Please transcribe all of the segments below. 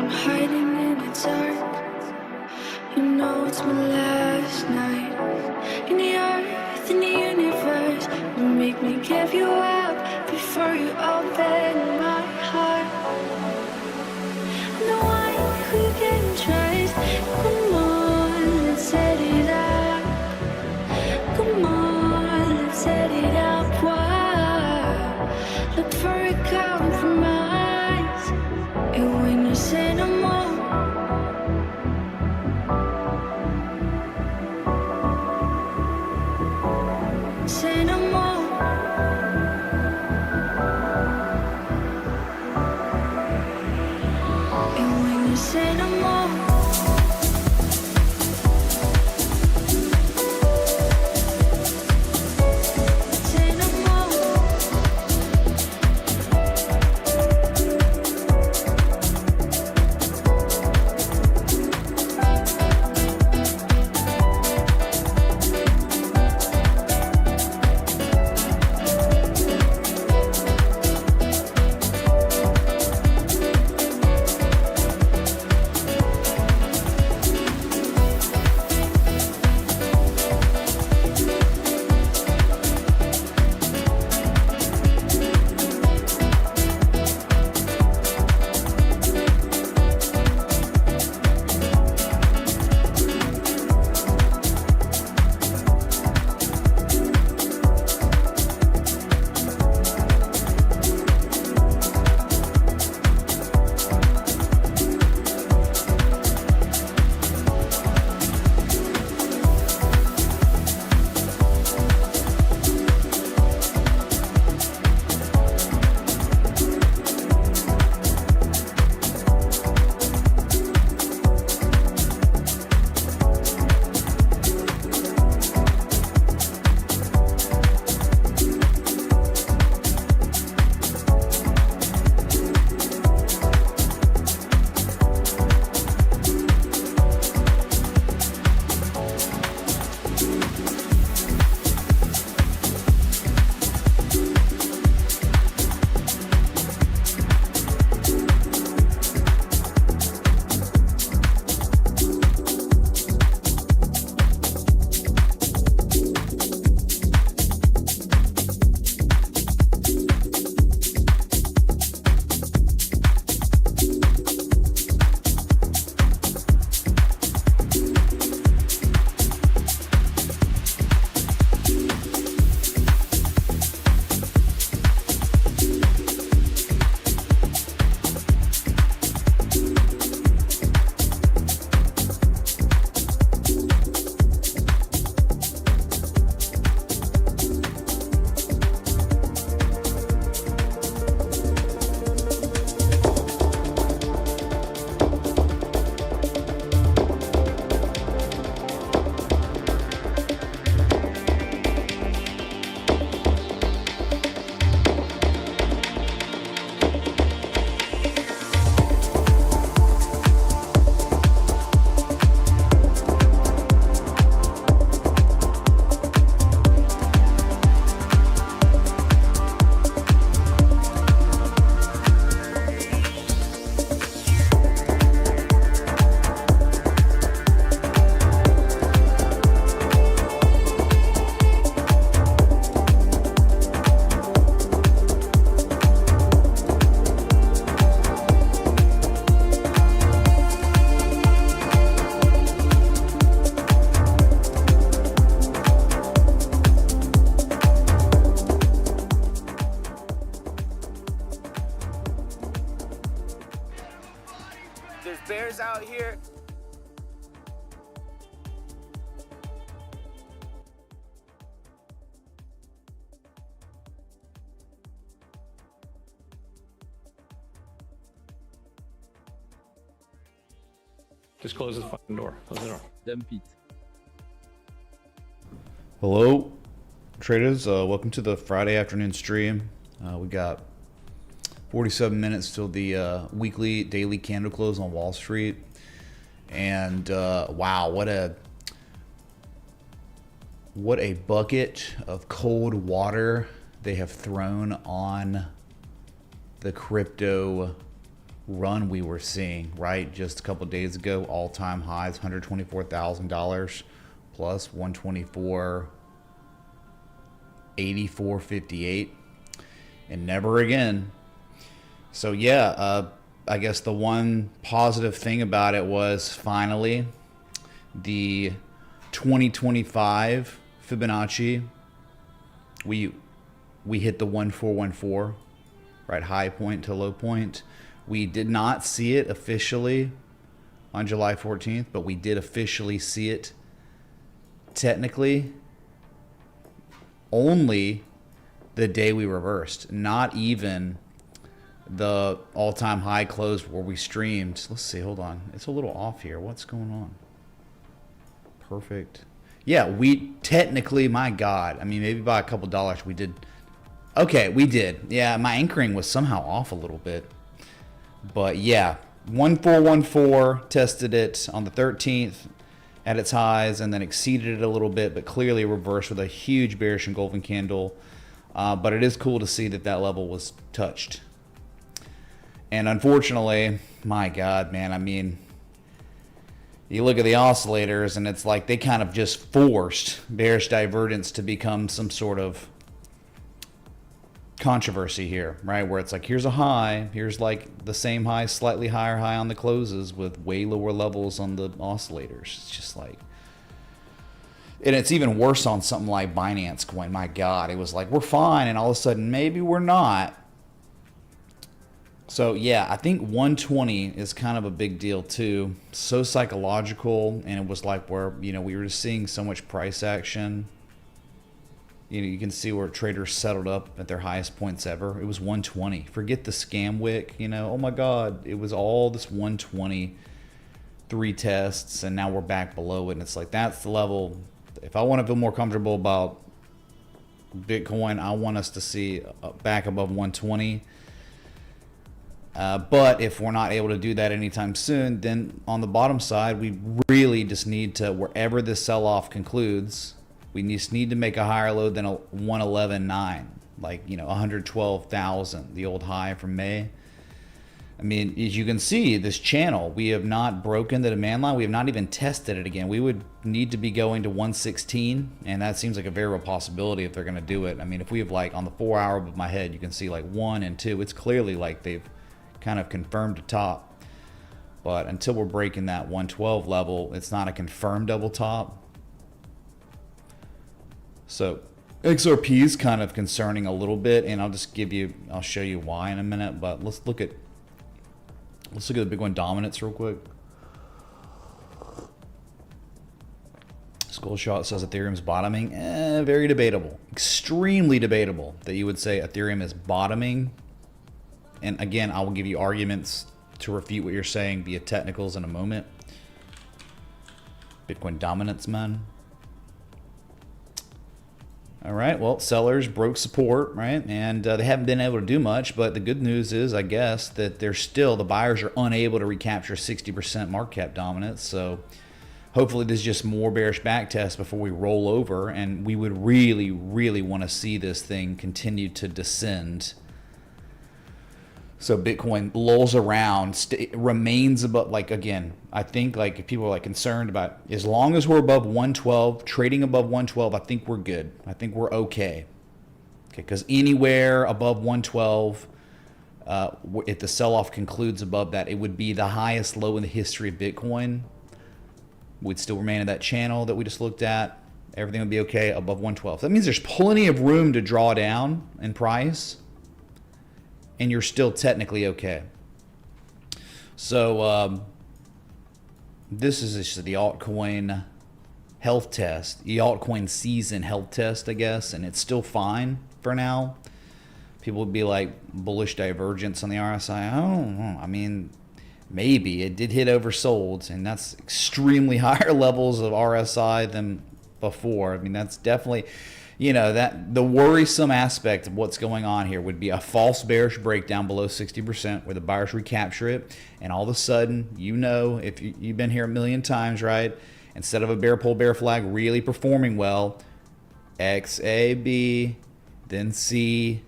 I'm hiding in the dark. You know it's my last night. In the earth, in the universe, you make me give you up before you open my heart. No, why you can trust. Come on, let's set it up. Come on, let's set it up. Why? Look for a compromise. And when you say no more, say no more. And when you say no more, bears out here. Just close the fucking door. Close the door. Dump it. Hello, traders. Welcome to the Friday afternoon stream. We got 47 minutes till the weekly, daily candle close on Wall Street. And wow, what a bucket of cold water they have thrown on the crypto run we were seeing, right? Just a couple days ago, all-time highs, $124,000 plus 124, 84.58, and never again. So yeah, I guess the one positive thing about it was finally the 2025 Fibonacci. We hit the 1414, right? High point to low point. We did not see it officially on July 14th, but we did officially see it technically only the day we reversed, not even the all-time high close where we streamed. Let's see, hold on. It's a little off here. What's going on? Perfect. Yeah, we technically, my God, I mean, maybe by a couple dollars we did. Okay, we did. Yeah, my anchoring was somehow off a little bit. But yeah, 1414 tested it on the 13th at its highs and then exceeded it a little bit, but clearly reversed with a huge bearish engulfing candle. But it is cool to see that that level was touched. And unfortunately, my God, man, I mean, you look at the oscillators and it's like they kind of just forced bearish divergence to become some sort of controversy here, right? Where it's like, here's a high, here's like the same high, slightly higher high on the closes with way lower levels on the oscillators. It's just like, and it's even worse on something like Binance Coin. My God, it was like, we're fine, and all of a sudden, maybe we're not. So yeah, I think 120 is kind of a big deal too. So psychological, and it was like where, you know, we were just seeing so much price action. You know, you can see where traders settled up at their highest points ever. It was 120. Forget the scam wick, you know. Oh my God, it was all this 120, 3 tests, and now we're back below it. And it's like, that's the level. If I want to feel more comfortable about Bitcoin, I want us to see back above 120. But if we're not able to do that anytime soon, then on the bottom side, we really just need to, wherever this sell-off concludes, we just need to make a higher low than a 111.9, like, you know, 112,000, the old high from May. I mean, as you can see, this channel, we have not broken the demand line. We have not even tested it again. We would need to be going to 116, and that seems like a very real possibility if they're going to do it. I mean, if we have, like, on the 4 hour above my head, you can see like 1 and 2. It's clearly like they've kind of confirmed a top. But until we're breaking that 112 level, it's not a confirmed double top. So XRP is kind of concerning a little bit, and I'll show you why in a minute. But let's look at the Bitcoin dominance real quick. Skullshot says Ethereum's bottoming. Very debatable, extremely debatable that you would say Ethereum is bottoming. And again, I will give you arguments to refute what you're saying via technicals in a moment. Bitcoin dominance, man. All right, well, sellers broke support, right? And they haven't been able to do much, but the good news is, I guess, that the buyers are unable to recapture 60% market cap dominance. So hopefully this is just more bearish back test before we roll over, and we would really, really want to see this thing continue to descend. So Bitcoin lulls around, remains above, like, again, I think, like, if people are like concerned about, as long as we're above 112, trading above 112, I think we're good. I think we're okay. Okay, because anywhere above 112, if the sell-off concludes above that, it would be the highest low in the history of Bitcoin. We'd still remain in that channel that we just looked at. Everything would be okay above 112. That means there's plenty of room to draw down in price, and you're still technically okay. So this is just the altcoin health test, the altcoin season health test, I guess, and it's still fine for now. People would be like bullish divergence on the RSI. I don't know. I mean, maybe it did hit oversold, and that's extremely higher levels of RSI than before. I mean, that's definitely, you know, that the worrisome aspect of what's going on here would be a false bearish breakdown below 60% where the buyers recapture it, and all of a sudden, you know, if you've been here a million times, right? Instead of a bear pull bear flag really performing well, XAB, then C,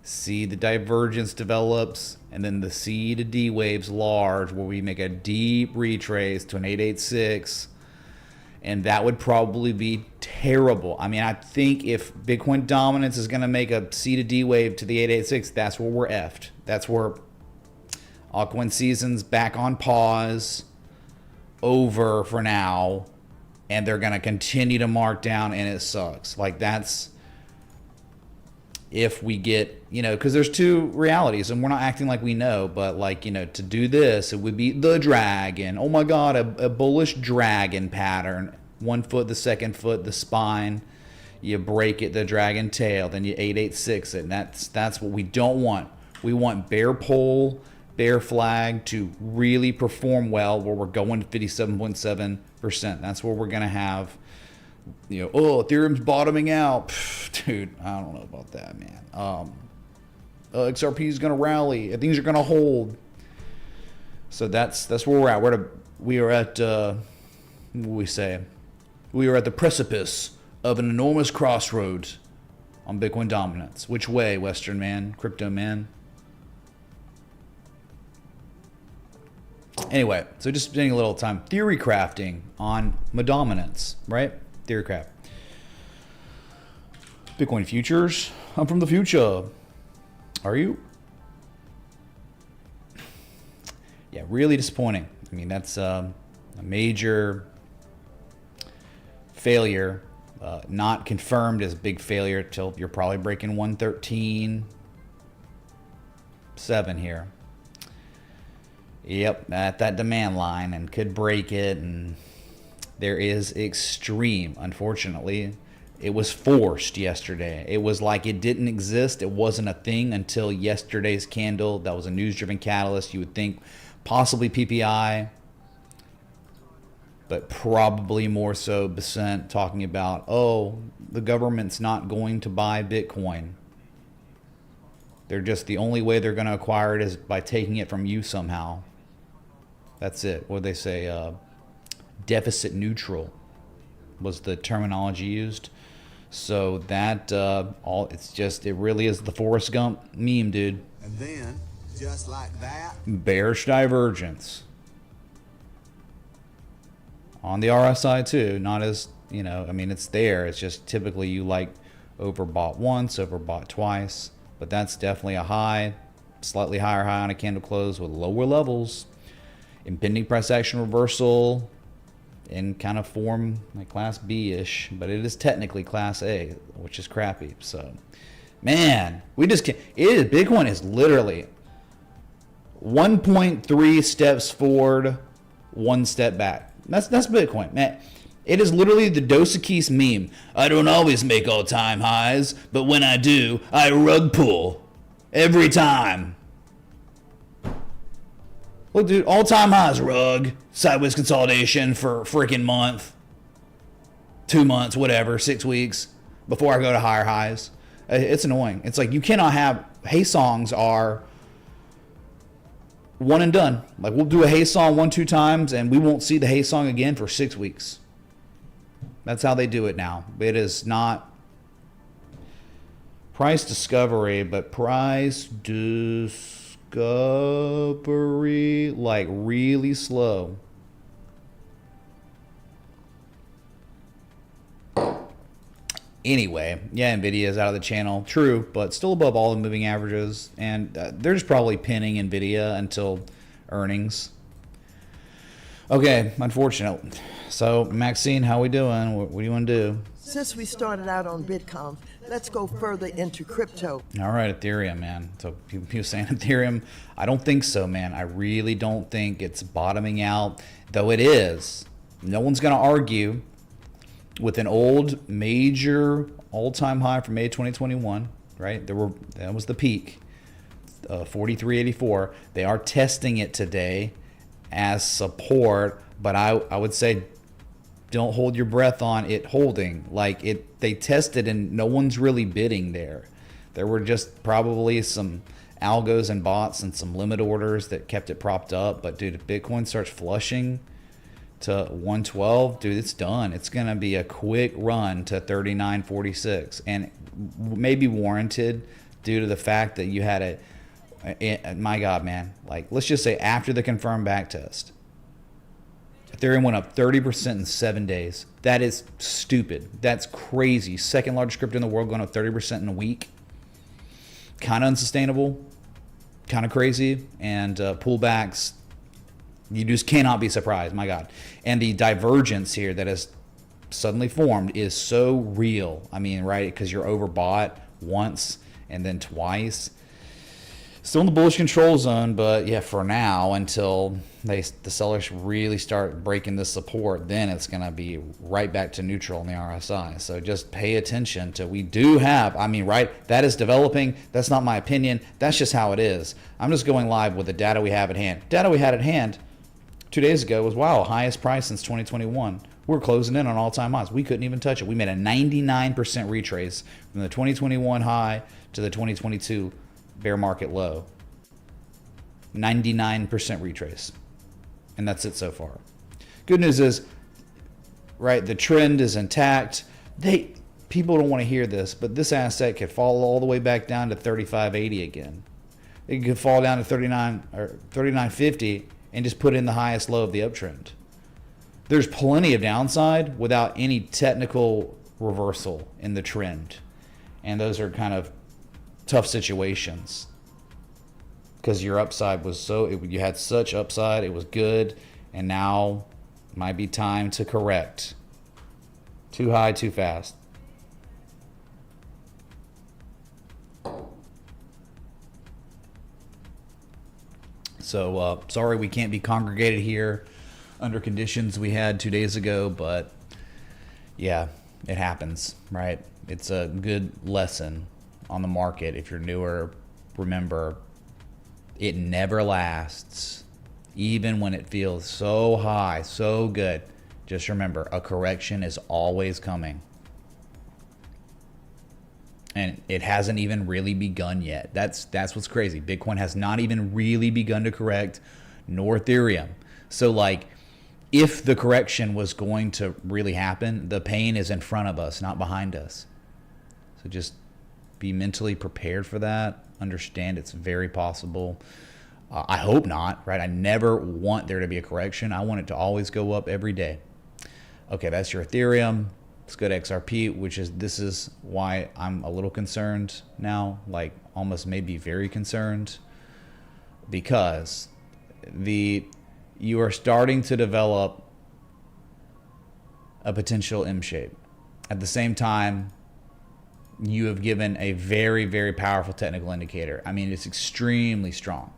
see the divergence develops, and then the C to D waves large, where we make a deep retrace to an 886, and that would probably be terrible. I mean, I think if Bitcoin dominance is going to make a C to D wave to the 886, that's where we're effed. That's where altcoin season's back on pause, over for now, and they're going to continue to mark down, and it sucks. Like, that's if we get, you know, because there's two realities, and we're not acting like we know, but like, you know, to do this, it would be the dragon. Oh my God, a bullish dragon pattern. 1 foot, the second foot, the spine. You break it, the dragon tail, then you 886 it. And that's what we don't want. We want bear pole, bear flag to really perform well, where we're going to 57.7%. That's where we're going to have, you know, oh, Ethereum's bottoming out. Pfft, dude, I don't know about that, man. XRP is going to rally. Things are going to hold. So that's where we're at. We are at what we say? We are at the precipice of an enormous crossroads on Bitcoin dominance. Which way, Western man, crypto man? Anyway, so just spending a little time theory crafting on dominance, right? Theory craft. Bitcoin futures. I'm from the future. Are you? Yeah, really disappointing. I mean, that's a major failure. Not confirmed as a big failure till you're probably breaking 113.7 here. Yep, at that demand line, and could break it, and there is extreme, unfortunately. It was forced yesterday. It was like it didn't exist. It wasn't a thing until yesterday's candle. That was a news-driven catalyst. You would think possibly PPI, but probably more so Besant talking about, oh, the government's not going to buy Bitcoin. They're just, the only way they're going to acquire it is by taking it from you somehow. That's it. What do they say? Deficit neutral was the terminology used. So that it really is the Forrest Gump meme, dude. And then, just like that, bearish divergence on the RSI too. Not as, you know, I mean, it's there. It's just typically you like overbought once, overbought twice, but that's definitely a high, slightly higher high on a candle close with lower levels. Impending price action reversal in kind of form like Class B-ish, but it is technically Class A, which is crappy. So, man, we just can't. Bitcoin is literally 1.3 steps forward, 1 step back. That's Bitcoin, man. It is literally the Dos Equis meme. I don't always make all-time highs, but when I do, I rug pull every time. Look, dude, all-time highs, rug, sideways consolidation for a freaking month, 2 months, whatever, 6 weeks before I go to higher highs. It's annoying. It's like you cannot have, hey songs are one and done. Like we'll do a hey song 1-2 times and we won't see the hey song again for 6 weeks. That's how they do it now. It is not price discovery, but price discovery, like really slow. Anyway, yeah, Nvidia is out of the channel. True, but still above all the moving averages. And they're just probably pinning Nvidia until earnings. Okay, unfortunate. So, Maxine, how we doing? What do you want to do? Since we started out on Bitcoin, let's go further into crypto. All right, Ethereum, man. So people saying Ethereum, I don't think so, man. I really don't think it's bottoming out, though it is. No one's going to argue with an old major all-time high from May 2021, right? That was the peak, 43.84. They are testing it today as support, but I would say don't hold your breath on it holding. Like they tested and no one's really bidding there. There were just probably some algos and bots and some limit orders that kept it propped up. But dude, if Bitcoin starts flushing to 112, dude, it's done. It's gonna be a quick run to 39.46 and maybe warranted due to the fact that you had my God, man, like let's just say after the confirmed backtest, Ethereum went up 30% in 7 days. That is stupid. That's crazy. Second largest crypto in the world going up 30% in a week. Kind of unsustainable, kind of crazy, and pullbacks, you just cannot be surprised, my God. And the divergence here that has suddenly formed is so real. I mean, right, because you're overbought once and then twice. Still in the bullish control zone, but yeah, for now, until the sellers really start breaking this support, then it's going to be right back to neutral in the RSI. So just pay attention to, we do have, I mean, right, that is developing. That's not my opinion. That's just how it is. I'm just going live with the data we have at hand. Data we had at hand 2 days ago was, wow, highest price since 2021. We're closing in on all-time highs. We couldn't even touch it. We made a 99% retrace from the 2021 high to the 2022 bear market low. 99% retrace. And that's it so far. Good news is, right, the trend is intact. People don't want to hear this, but this asset could fall all the way back down to 35.80 again. It could fall down to 39 or 39.50 and just put in the highest low of the uptrend. There's plenty of downside without any technical reversal in the trend. And those are kind of tough situations because your upside was you had such upside, it was good, and now might be time to correct. Too high, too fast. So sorry we can't be congregated here under conditions we had 2 days ago, but yeah, it happens, right? It's a good lesson on the market. If you're newer, remember, it never lasts. Even when it feels so high, so good, just remember, a correction is always coming. And it hasn't even really begun yet. That's what's crazy. Bitcoin has not even really begun to correct, nor Ethereum. So like, if the correction was going to really happen, the pain is in front of us, not behind us. So just be mentally prepared for that. Understand it's very possible. I hope not, right? I never want there to be a correction. I want it to always go up every day. Okay, that's your Ethereum. Let's go to XRP, this is why I'm a little concerned now, like almost maybe very concerned, because you are starting to develop a potential M shape. At the same time, you have given a very, very powerful technical indicator. I mean, it's extremely strong,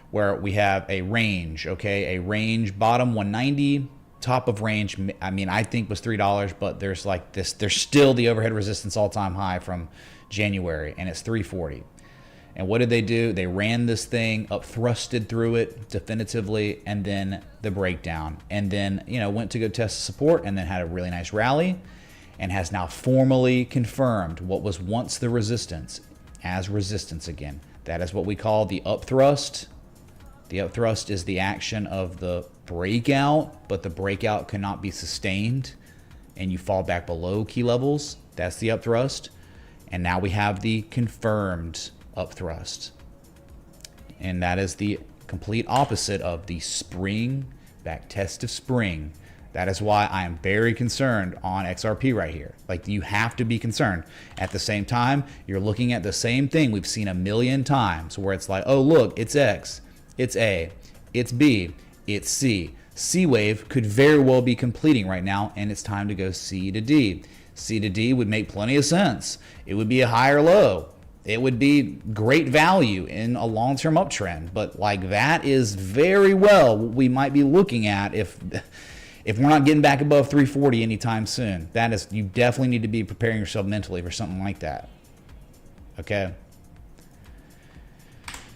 where we have a range, okay? A range, bottom 190, top of range, I mean, I think was $3, but there's like this, there's still the overhead resistance all-time high from January, and it's 340. And what did they do? They ran this thing up, thrusted through it definitively, and then the breakdown. And then, went to go test the support, and then had a really nice rally, and has now formally confirmed what was once the resistance as resistance again. That is what we call the upthrust. The upthrust is the action of the breakout, but the breakout cannot be sustained, and you fall back below key levels. That's the upthrust. And now we have the confirmed upthrust. And that is the complete opposite of the spring, back test of spring. That is why I am very concerned on XRP right here. Like, you have to be concerned. At the same time, you're looking at the same thing we've seen a million times, where it's like, oh, look, it's X, it's A, it's B, it's C. C wave could very well be completing right now, and it's time to go C to D. C to D would make plenty of sense. It would be a higher low. It would be great value in a long-term uptrend. But like, that is very well what we might be looking at if we're not getting back above 340 anytime soon. That is, you definitely need to be preparing yourself mentally for something like that. Okay?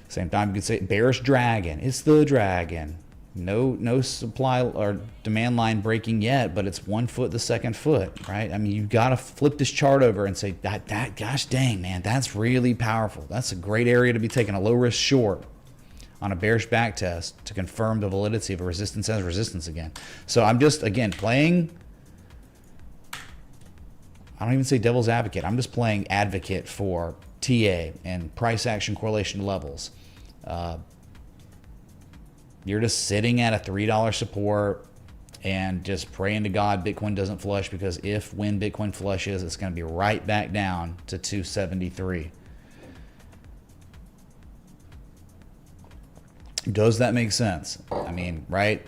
Same time, you could say bearish dragon. It's the dragon. No supply or demand line breaking yet, but it's 1 foot the second foot, right? I mean, you've got to flip this chart over and say, that gosh dang, man, that's really powerful. That's a great area to be taking a low risk short on a bearish back test to confirm the validity of a resistance as resistance again. So I'm just, again, playing, I don't even say devil's advocate. I'm just playing advocate for TA and price action correlation levels. You're just sitting at a $3 support and just praying to God Bitcoin doesn't flush, because when Bitcoin flushes, it's going to be right back down to 273. Does that make sense? I mean, right?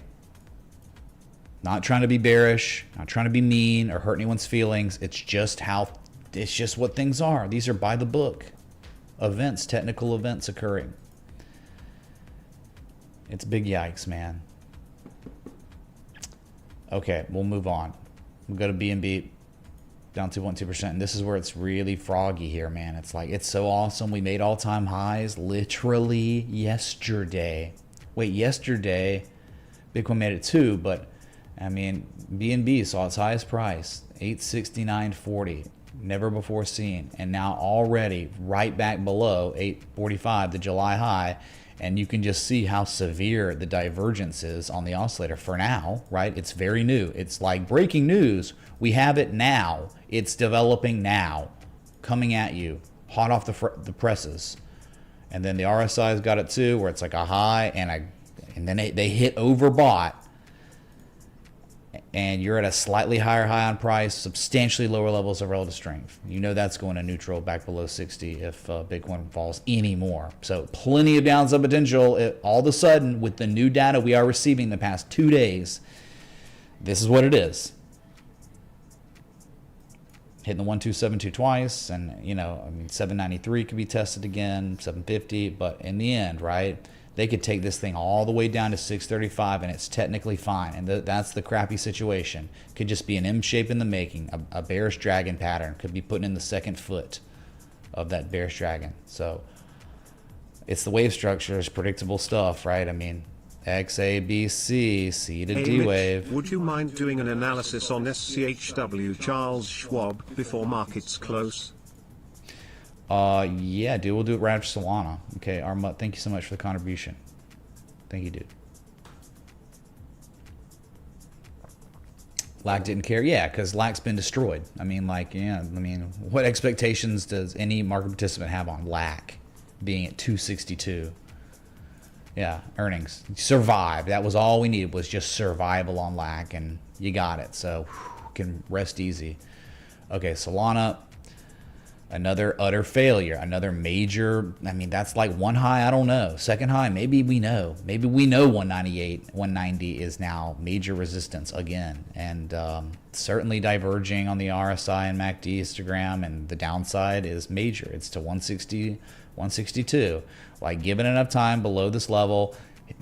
Not trying to be bearish, not trying to be mean or hurt anyone's feelings. It's just what things are. These are by the book events, technical events occurring. It's big yikes, man. Okay, we'll move on. We'll go to BNB, down 2.2%. And this is where it's really froggy here, man. It's like, it's so awesome. We made all-time highs literally yesterday. Wait, yesterday, Bitcoin made it too, but I mean, BNB saw its highest price, 869.40, never before seen. And now already right back below 845, the July high. And you can just see how severe the divergence is on the oscillator for now, right? It's very new. It's like breaking news. We have it now. It's developing now, coming at you, hot off the presses. And then the RSI's got it too, where it's like a high and then they hit overbought. And you're at a slightly higher high on price, substantially lower levels of relative strength. You know that's going to neutral back below 60 if Bitcoin falls anymore. So plenty of downside potential. All of a sudden, with the new data we are receiving the past 2 days, this is what it is. Hitting the 1272 twice, and I mean 793 could be tested again, 750, but in the end, right? They could take this thing all the way down to 635 and it's technically fine. And that's the crappy situation. Could just be an M shape in the making, a bearish dragon pattern. Could be putting in the second foot of that bearish dragon. So it's the wave structure, it's predictable stuff, right? I mean, X, A, B, C, C to D wave. Would you mind doing an analysis on SCHW Charles Schwab before markets close? Yeah, dude, we'll do it right after Solana. Okay, Armut, thank you so much for the contribution. Thank you, dude. LAC didn't care. Yeah, because LAC's been destroyed. I mean, what expectations does any market participant have on LAC being at 262? Yeah, earnings. Survive. That was all we needed, was just survival on LAC, and you got it. So, can rest easy. Okay, Solana. Another utter failure, another major, I mean, that's like one high, I don't know. Second high, maybe we know. Maybe we know 198, 190 is now major resistance again. And certainly diverging on the RSI and MACD histogram, and the downside is major. It's to 160, 162. Like, given enough time below this level,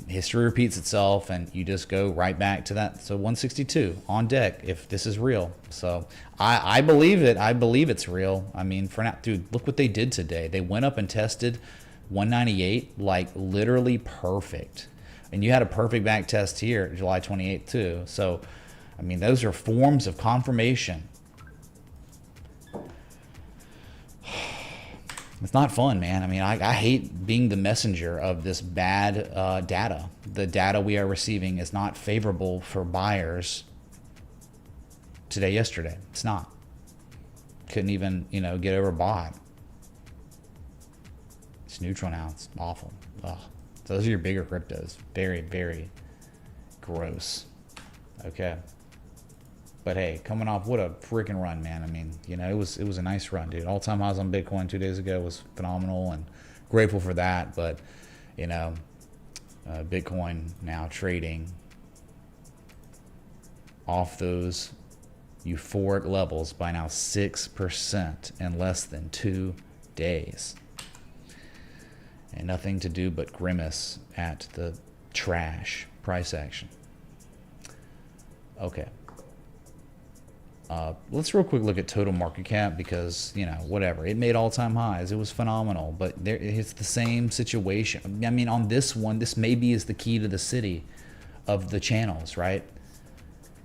history repeats itself, and you just go right back to that. So 162 on deck if this is real. So I believe it. I believe it's real. I mean, for now, dude, look what they did today. They went up and tested 198, like literally perfect. And you had a perfect back test here, July 28th too. So, I mean, those are forms of confirmation. It's not fun, man. I mean, I hate being the messenger of this bad data. The data we are receiving is not favorable for buyers today, yesterday. It's not. Couldn't even, get overbought. It's neutral now. It's awful. Ugh. Those are your bigger cryptos. Very, very gross. Okay. But hey, coming off, what a freaking run, man. I mean, it was a nice run, dude. All-time highs on Bitcoin 2 days ago was phenomenal, and grateful for that. But, Bitcoin now trading off those euphoric levels by now 6% in less than 2 days. And nothing to do but grimace at the trash price action. Okay. Let's real quick look at total market cap, because, whatever. It made all-time highs. It was phenomenal. But it's the same situation. I mean, on this one, this maybe is the key to the city of the channels, right?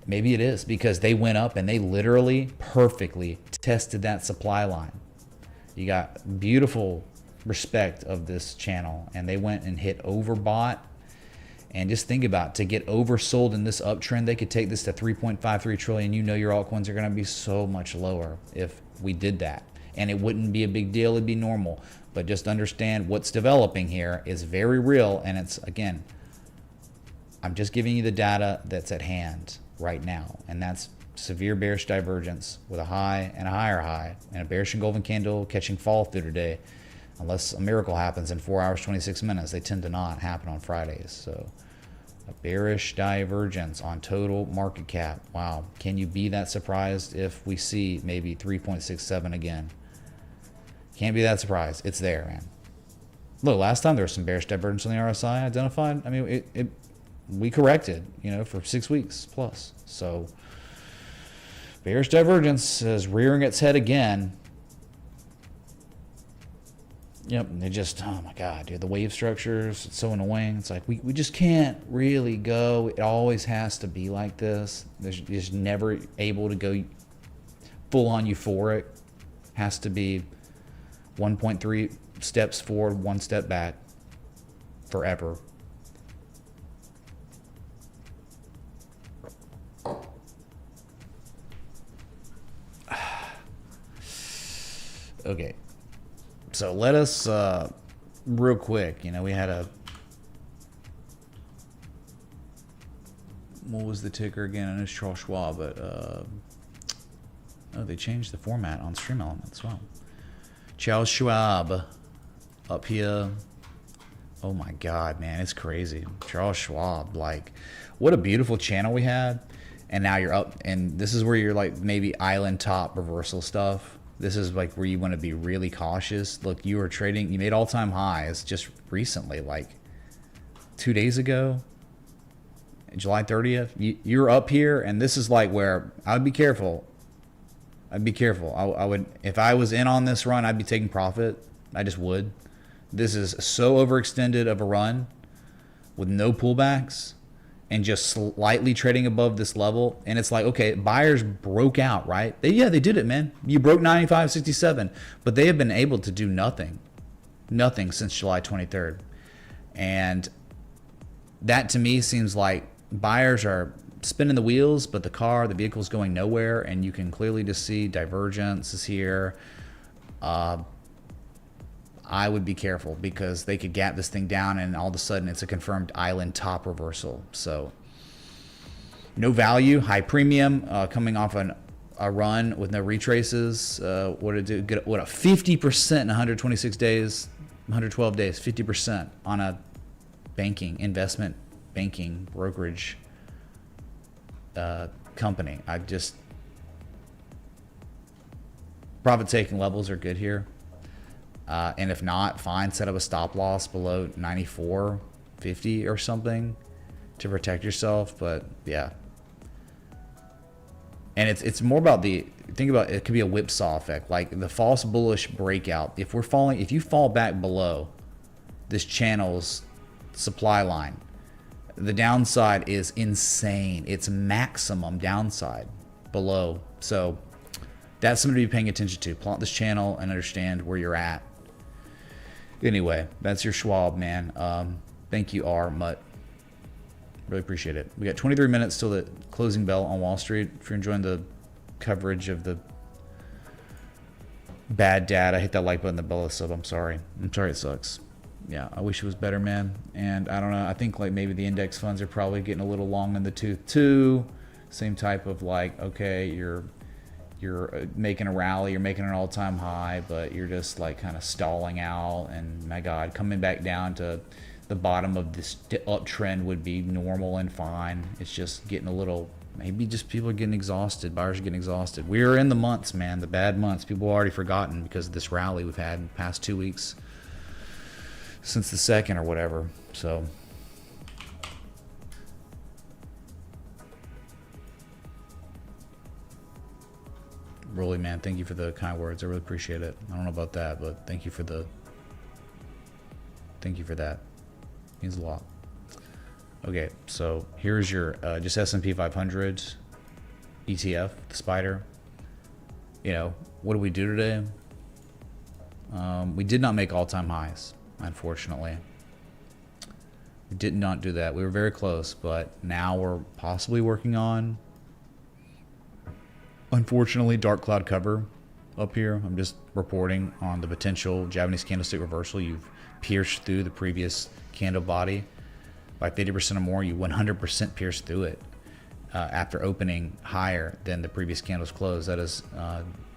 Maybe it is, because they went up and they literally perfectly tested that supply line. You got beautiful respect of this channel, and they went and hit overbought. And just think about, to get oversold in this uptrend, they could take this to 3.53 trillion. Your altcoins are going to be so much lower if we did that. and it wouldn't be a big deal. It'd be normal. But just understand what's developing here is very real. And it's, again, I'm just giving you the data that's at hand right now. And that's severe bearish divergence with a high and a higher high and a bearish engulfing candle catching fall through today. Unless a miracle happens in 4 hours, 26 minutes. They tend to not happen on Fridays. So a bearish divergence on total market cap. Wow. Can you be that surprised if we see maybe 3.67 again? Can't be that surprised. It's there, man. Look, last time there was some bearish divergence on the RSI identified. I mean, we corrected, for 6 weeks plus. So bearish divergence is rearing its head again. Yep, they just, oh my God, dude, the wave structures, it's so annoying. It's like, we just can't really go. It always has to be like this. There's just never able to go full on euphoric. Has to be 1.3 steps forward, 1 step back forever. Okay. So let us, real quick, we had what was the ticker again? I know it's Charles Schwab, but, oh, they changed the format on Stream Elements as well. Charles Schwab up here. Oh my God, man, it's crazy. Charles Schwab, like, what a beautiful channel we had. And now you're up, and this is where you're like maybe island top reversal stuff. This is like where you want to be really cautious. Look, you were trading, you made all-time highs just recently, like 2 days ago, July 30th. You're up here, and this is like where I would be careful. I'd be careful. I would, if I was in on this run, I'd be taking profit. I just would. This is so overextended of a run with no pullbacks and just slightly trading above this level. And it's like, okay, buyers broke out, right? They did it, man. You broke 95.67, but they have been able to do nothing since July 23rd. And that to me seems like buyers are spinning the wheels, but the vehicle's going nowhere. And you can clearly just see divergence is here. I would be careful because they could gap this thing down and all of a sudden it's a confirmed island top reversal. So no value, high premium, coming off a run with no retraces. What a 50% in 126 days, 112 days, 50% on a investment banking brokerage company. Profit taking levels are good here. And if not, fine, set up a stop loss below 94.50 or something to protect yourself. But yeah. And it's more about think about it could be a whipsaw effect, like the false bullish breakout. If you fall back below this channel's supply line, the downside is insane. It's maximum downside below. So that's something to be paying attention to. Plot this channel and understand where you're at. Anyway, that's your Schwab, man. Thank you, R. Mutt. Really appreciate it. We got 23 minutes till the closing bell on Wall Street. If you're enjoying the coverage of the bad data, hit that like button, the bell sub. I'm sorry it sucks. Yeah, I wish it was better, man. And I don't know. I think like maybe the index funds are probably getting a little long in the tooth too. Same type of like, okay, you're making a rally, you're making an all-time high, but you're just like kind of stalling out, and my God, coming back down to the bottom of this uptrend would be normal and fine. It's just getting a little, maybe just people are getting exhausted, buyers are getting exhausted. We're in the months, man, the bad months. People have already forgotten because of this rally we've had in the past 2 weeks since the 2nd or whatever. So really, man, thank you for the kind words. I really appreciate it. I don't know about that, but thank you for that. Means a lot. Okay, so here's your just S&P 500 ETF, the spider. What did we do today? We did not make all-time highs, unfortunately. We did not do that. We were very close, but now we're possibly working on, unfortunately, dark cloud cover up here. I'm just reporting on the potential Japanese candlestick reversal. You've pierced through the previous candle body by 50% or more. You 100% pierced through it after opening higher than the previous candle's close. That is,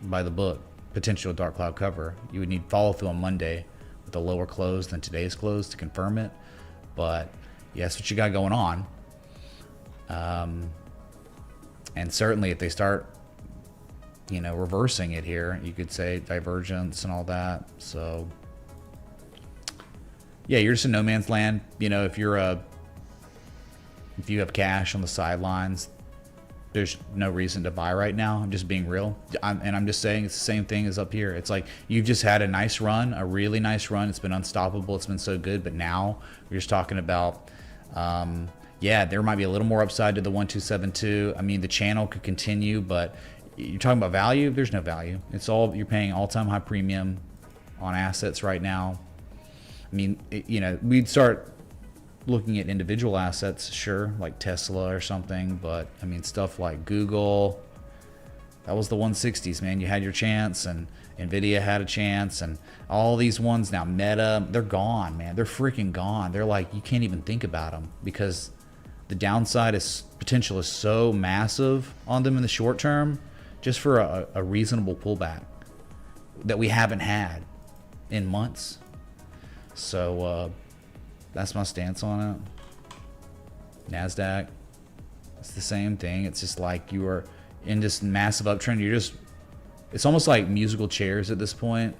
by the book, potential dark cloud cover. You would need follow through on Monday with a lower close than today's close to confirm it. But yeah, that's what you got going on. And certainly if they start, you know, reversing it here, you could say divergence and all that. So yeah, you're just in no man's land. You know, if you have cash on the sidelines, there's no reason to buy right now. I'm just being real. I'm just saying it's the same thing as up here. It's like you've just had a nice run, a really nice run. It's been unstoppable. It's been so good. But now we're just talking about, yeah, there might be a little more upside to the 1272. I mean, the channel could continue, but you're talking about value. There's no value. It's all, you're paying all-time high premium on assets right now. I mean, you know, we'd start looking at individual assets, sure, like Tesla or something, but I mean, stuff like Google, that was the 160s, man. You had your chance, and Nvidia had a chance, and all these ones now, Meta, they're gone, man. They're freaking gone. They're like, you can't even think about them because the downside potential is so massive on them in the short term, just for a reasonable pullback that we haven't had in months. So that's my stance on it. NASDAQ, it's the same thing. It's just like you are in this massive uptrend. It's almost like musical chairs at this point.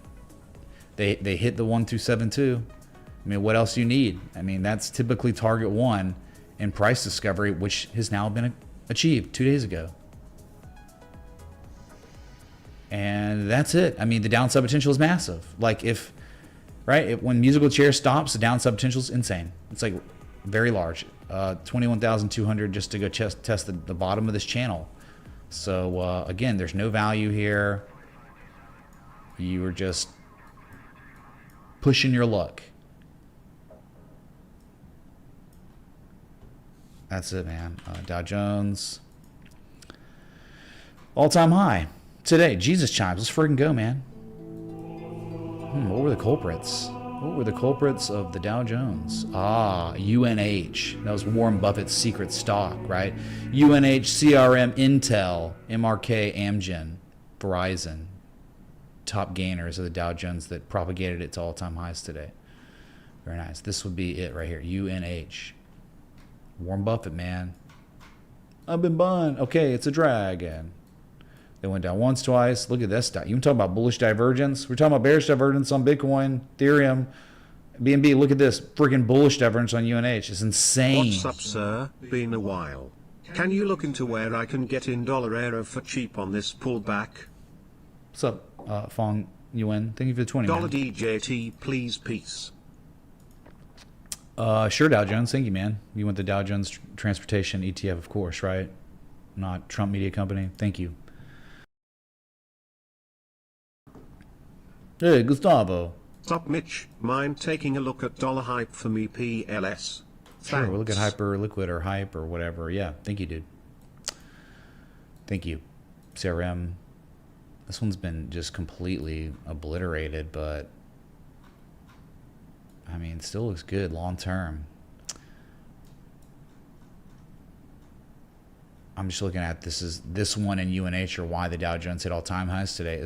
They hit the 1272. I mean, what else do you need? I mean, that's typically target one in price discovery, which has now been achieved 2 days ago. And that's it. I mean, the downside potential is massive. Like when musical chair stops, the downside potential is insane. It's like very large. 21,200 just to go test the bottom of this channel. So again, there's no value here. You were just pushing your luck. That's it, man. Dow Jones, all-time high today. Jesus chimes. Let's friggin' go, man. What were the culprits? What were the culprits of the Dow Jones? UNH. That was Warren Buffett's secret stock, right? UNH, CRM, Intel, MRK, Amgen, Verizon. Top gainers of the Dow Jones that propagated it to all-time highs today. Very nice. This would be it right here. UNH. Warren Buffett, man. I've been buying. Okay, it's a drag. And they went down once, twice. Look at this stuff. You talking about bullish divergence? We're talking about bearish divergence on Bitcoin, Ethereum, BNB. Look at this freaking bullish divergence on UNH. It's insane. What's up, sir? Been a while. Can you look into where I can get in dollar Aero for cheap on this pullback? What's up, Fong Yuan? Thank you for the 20. Dollar DJT, please, peace. Sure, Dow Jones. Thank you, man. You want the Dow Jones Transportation ETF, of course, right? Not Trump Media Company. Thank you. Hey, Gustavo. Stop, Mitch. Mind taking a look at dollar hype for me, PLS? Sure, we'll look at Hyperliquid or Hype or whatever. Yeah, thank you, dude. Thank you. CRM. This one's been just completely obliterated, but I mean, it still looks good long term. I'm just looking at this one in UNH, or why the Dow Jones hit all-time highs today,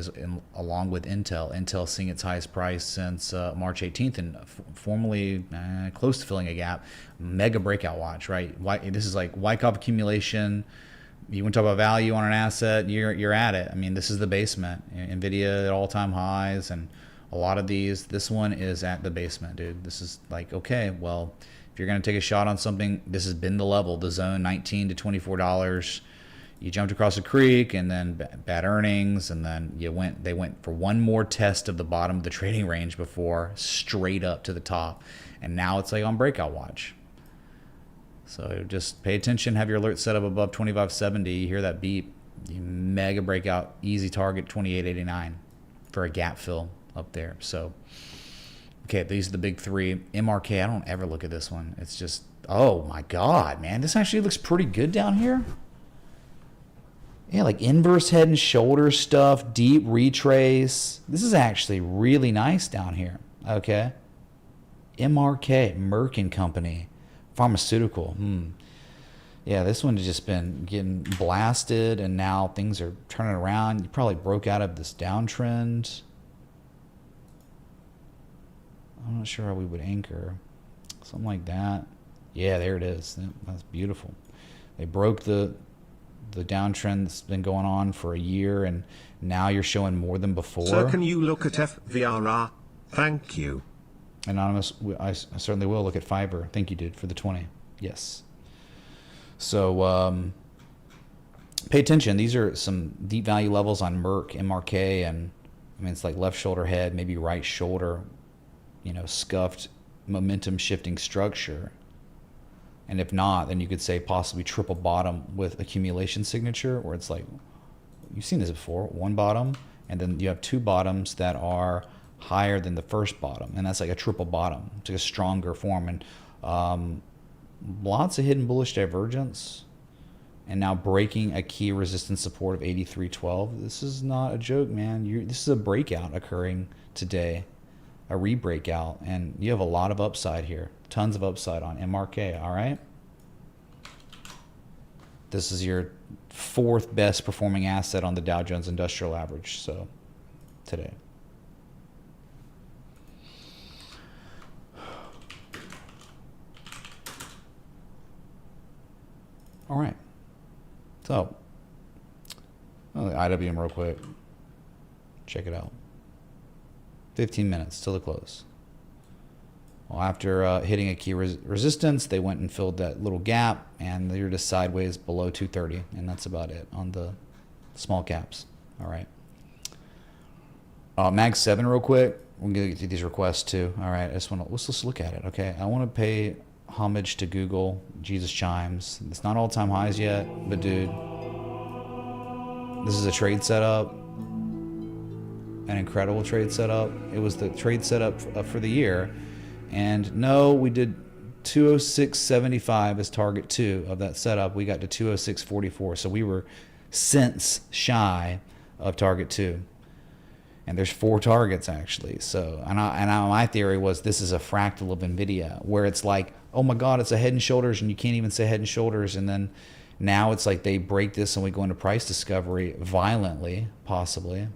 along with Intel. Intel seeing its highest price since March 18th and formally close to filling a gap. Mega breakout watch, right? This is like Wyckoff accumulation. You want to talk about value on an asset, you're at it. I mean, this is the basement. Nvidia at all-time highs, and a lot of these. This one is at the basement, dude. This is like, okay, well, if you're going to take a shot on something, this has been the level, the zone, $19 to $24. You jumped across a creek, and then bad earnings, and then they went for one more test of the bottom of the trading range before straight up to the top, and now it's like on breakout watch. So just pay attention, have your alert set up above 2570. You hear that beep, you mega breakout, easy target 2889 for a gap fill up there. So okay, these are the big three. MRK, I don't ever look at this one. It's just, oh my god, man, this actually looks pretty good down here. Yeah, like inverse head and shoulder stuff, deep retrace. This is actually really nice down here. Okay. MRK, Merck and Company, pharmaceutical. Yeah, this one has just been getting blasted, and now things are turning around. You probably broke out of this downtrend. I'm not sure how we would anchor. Something like that. Yeah, there it is. That's beautiful. They broke the downtrend that's been going on for a year, and now you're showing more than before. So can you look at FVRR? Thank you. Anonymous, I certainly will look at Fiverr. Thank you, dude, for the 20. Yes. So pay attention. These are some deep value levels on Merck, MRK, and I mean, it's like left shoulder head, maybe right shoulder, you know, scuffed momentum shifting structure. And if not, then you could say possibly triple bottom with accumulation signature, where it's like, you've seen this before, one bottom, and then you have two bottoms that are higher than the first bottom, and that's like a triple bottom. It's like a stronger form, and lots of hidden bullish divergence, and now breaking a key resistance support of 83.12. This is not a joke, man. This is a breakout occurring today, a re-breakout, and you have a lot of upside here. Tons of upside on MRK, all right? This is your fourth best performing asset on the Dow Jones Industrial Average, so today. All right. So, IWM real quick. Check it out. 15 minutes till the close. Well, after hitting a key resistance, they went and filled that little gap, and they're just sideways below 230, and that's about it on the small caps. All right. Mag 7 real quick. We're going to get through these requests too. All right. Let's just look at it. Okay. I want to pay homage to Google. Jesus chimes. It's not all-time highs yet, but dude, this is a trade setup. An incredible trade setup. It was the trade setup for the year. And no, we did 206.75 as target 2 of that setup. We got to 206.44. So we were cents shy of target 2. And there's 4 targets actually. So, and my theory was this is a fractal of Nvidia, where it's like, oh my God, it's a head and shoulders, and you can't even say head and shoulders. And then now it's like they break this and we go into price discovery violently, possibly.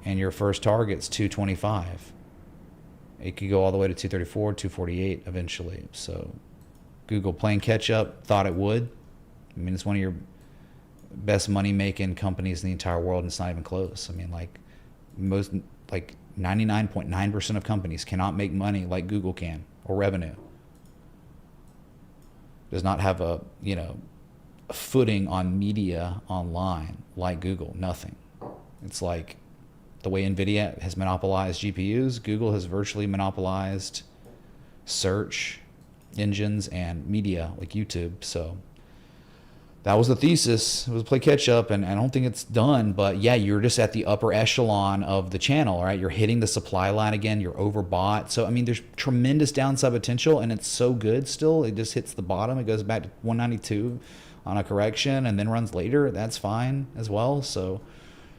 And your first target's 225. It could go all the way to 234, 248 eventually. So Google playing catch up, thought it would. I mean, it's one of your best money making companies in the entire world, and it's not even close. I mean, like 99.9% of companies cannot make money like Google can, or revenue. Does not have a footing on media online like Google. Nothing. It's like the way Nvidia has monopolized GPUs, Google has virtually monopolized search engines and media like YouTube. So that was the thesis. It was play catch up, and I don't think it's done, but yeah, you're just at the upper echelon of the channel, right? You're hitting the supply line again, you're overbought. So, I mean, there's tremendous downside potential, and it's so good still. It just hits the bottom. It goes back to 192 on a correction and then runs later. That's fine as well. So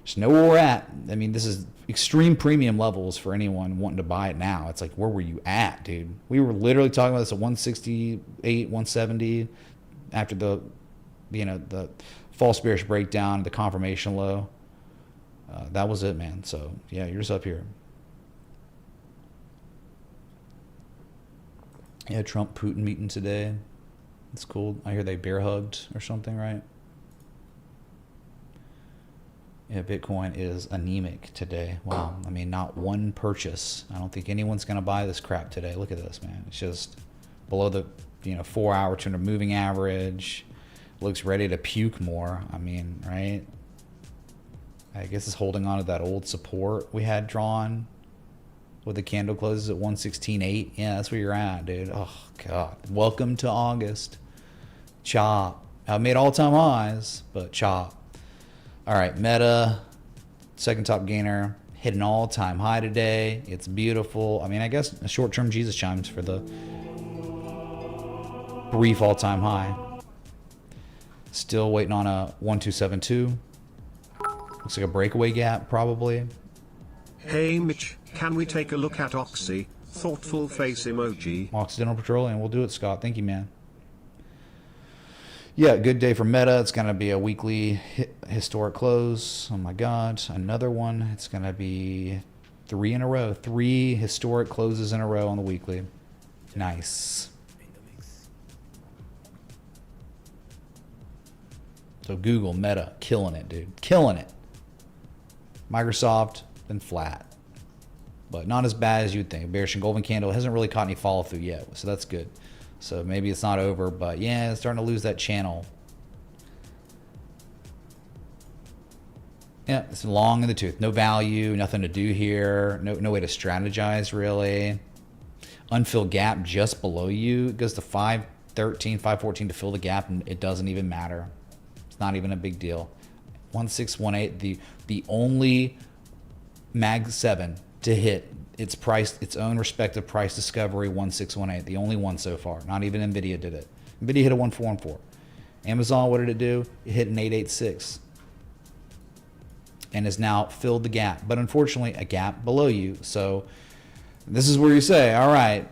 just know where we're at. I mean, this is extreme premium levels for anyone wanting to buy it now. It's like, where were you at, dude? We were literally talking about this at 168, 170 after the false bearish breakdown, the confirmation low. That was it, man. So yeah, you're just up here. Yeah, Trump Putin meeting today. It's cool. I hear they bear hugged or something, right? Yeah, Bitcoin is anemic today. Wow. I mean, not one purchase. I don't think anyone's going to buy this crap today. Look at this, man. It's just below the 4-hour 200 moving average. Looks ready to puke more. I mean, right? I guess it's holding on to that old support we had drawn with the candle closes at 116.8. Yeah, that's where you're at, dude. Oh, God. Welcome to August. Chop. I made all-time highs, but chop. All right, Meta, second top gainer, hit an all-time high today. It's beautiful. I mean, I guess a short-term Jesus chimes for the brief all-time high. Still waiting on a 1272. Looks like a breakaway gap probably. Hey Mitch, can we take a look at Oxy? Thoughtful face emoji. Occidental Petroleum. We'll do it, Scott. Thank you, man. Yeah, good day for Meta. It's going to be a weekly historic close. Oh my God. Another one. It's going to be 3 in a row. 3 historic closes in a row on the weekly. Nice. So Google, Meta, killing it, dude. Killing it. Microsoft, been flat. But not as bad as you'd think. Bearish engulfing candle hasn't really caught any follow through yet, so that's good. So maybe it's not over, but yeah, it's starting to lose that channel. Yeah, it's long in the tooth. No value, nothing to do here. No way to strategize really. Unfilled gap just below you. It goes to 513, 514 to fill the gap, and it doesn't even matter. It's not even a big deal. 1618, the only Mag 7 to hit its own respective price discovery, 1618. The only one so far. Not even Nvidia did it. Nvidia hit a 1414. Amazon, what did it do? It hit an 886 and has now filled the gap. But unfortunately, a gap below you. So this is where you say, all right,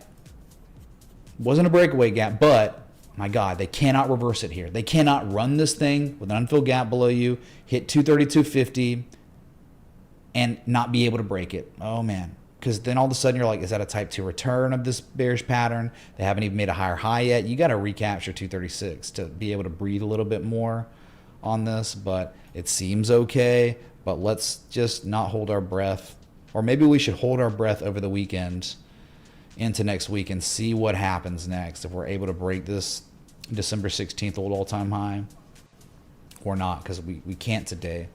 wasn't a breakaway gap, but my God, they cannot reverse it here. They cannot run this thing with an unfilled gap below you, hit 232.50, and not be able to break it. Oh, man. Because then all of a sudden you're like, is that a type 2 return of this bearish pattern? They haven't even made a higher high yet. You got to recapture 236 to be able to breathe a little bit more on this. But it seems okay. But let's just not hold our breath. Or maybe we should hold our breath over the weekend into next week and see what happens next. If we're able to break this December 16th old all-time high or not. Because we can't today.